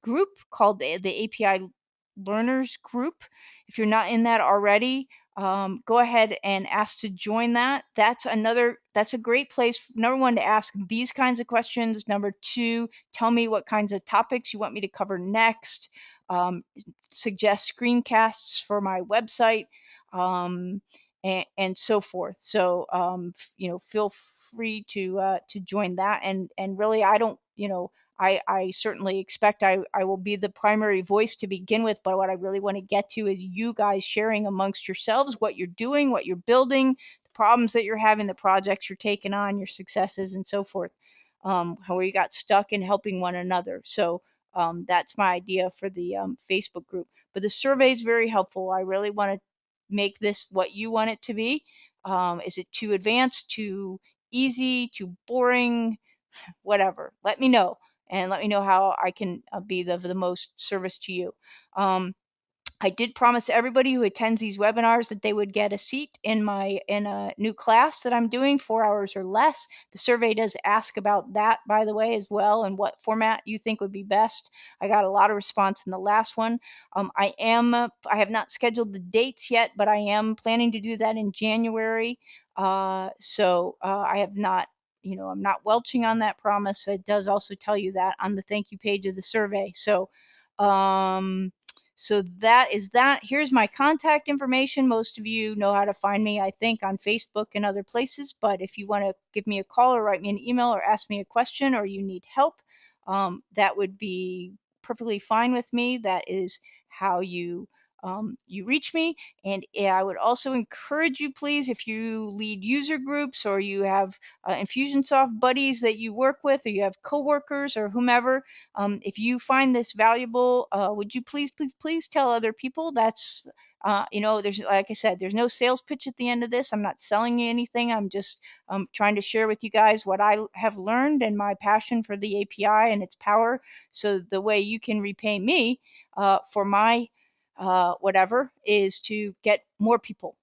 group called the API Learners group. If you're not in that already, go ahead and ask to join that. That's a great place, number one, to ask these kinds of questions. Number two, tell me what kinds of topics you want me to cover next. Suggest screencasts for my website, and so forth. So feel free to join that. And really, I don't, I certainly expect I will be the primary voice to begin with, but what I really want to get to is you guys sharing amongst yourselves what you're doing, what you're building, the problems that you're having, the projects you're taking on, your successes, and so forth. How you got stuck in helping one another. So that's my idea for the Facebook group. But the survey is very helpful. I really want to make this what you want it to be. Is it too advanced, too easy, too boring, whatever? Let me know, and let me know how I can be the most service to you. I did promise everybody who attends these webinars that they would get a seat in a new class that I'm doing, 4 hours or less. The survey does ask about that, by the way, as well, and what format you think would be best. I got a lot of response in the last one. I have not scheduled the dates yet, but I am planning to do that in January. So I have not, I'm not welching on that promise. It does also tell you that on the thank you page of the survey. Um, so that is that. Here's my contact information. Most of you know how to find me, I think, on Facebook and other places. But if you want to give me a call or write me an email or ask me a question or you need help, that would be perfectly fine with me. That is how you reach me. And I would also encourage you, please, if you lead user groups or you have Infusionsoft buddies that you work with, or you have coworkers or whomever, if you find this valuable, would you please tell other people? That's there's, like I said, there's no sales pitch at the end of this. I'm not selling you anything. I'm just trying to share with you guys what I have learned and my passion for the API and its power. So the way you can repay me for my whatever is to get more people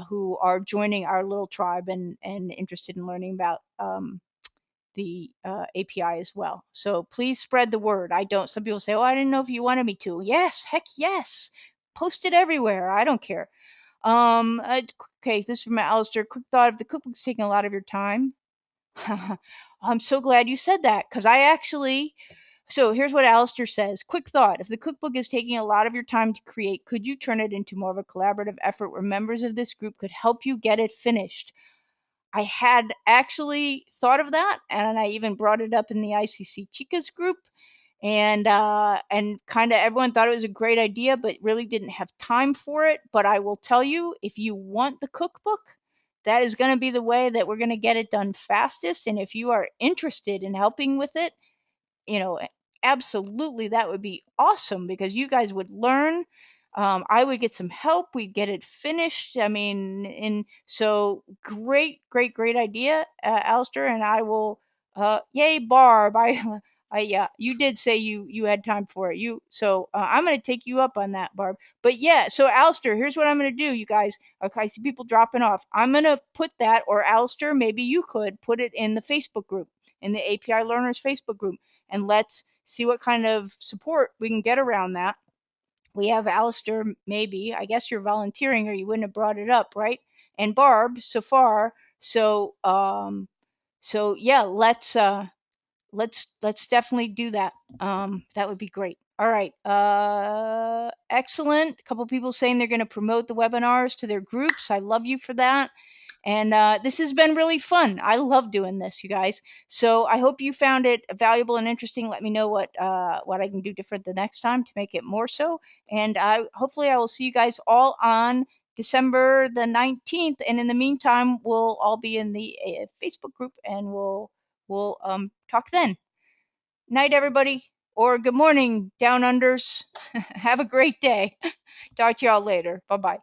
who are joining our little tribe and interested in learning about the API as well. So please spread the word. Some people say, oh, I didn't know if you wanted me to. Yes, heck yes. Post it everywhere. I don't care. Okay, this is from Alistair. Quick thought, if the cookbook's taking a lot of your time. I'm so glad you said that, because so here's what Alistair says. Quick thought. If the cookbook is taking a lot of your time to create, could you turn it into more of a collaborative effort where members of this group could help you get it finished? I had actually thought of that, and I even brought it up in the ICC Chicas group, and kind of everyone thought it was a great idea, but really didn't have time for it. But I will tell you, if you want the cookbook, that is going to be the way that we're going to get it done fastest. And if you are interested in helping with it, you know, absolutely that would be awesome, because you guys would learn. I would get some help. We'd get it finished. I mean, and so great idea, Alistair. And I will, yay, Barb. Yeah, you did say you had time for it. I'm going to take you up on that, Barb. But yeah, so Alistair, here's what I'm going to do, you guys. Okay, I see people dropping off. I'm going to put that, or Alistair, maybe you could put it in the Facebook group, in the API Learners Facebook group, and let's see what kind of support we can get around that. We have Alistair, maybe. I guess you're volunteering or you wouldn't have brought it up, right? And Barb, so far. So yeah, let's definitely do that. That would be great. All right. Excellent. A couple people saying they're going to promote the webinars to their groups. I love you for that. And this has been really fun. I love doing this, you guys. So I hope you found it valuable and interesting. Let me know what I can do different the next time to make it more so. And hopefully I will see you guys all on December the 19th. And in the meantime, we'll all be in the Facebook group, and we'll talk then. Night, everybody. Or good morning, down unders. Have a great day. Talk to y'all later. Bye-bye.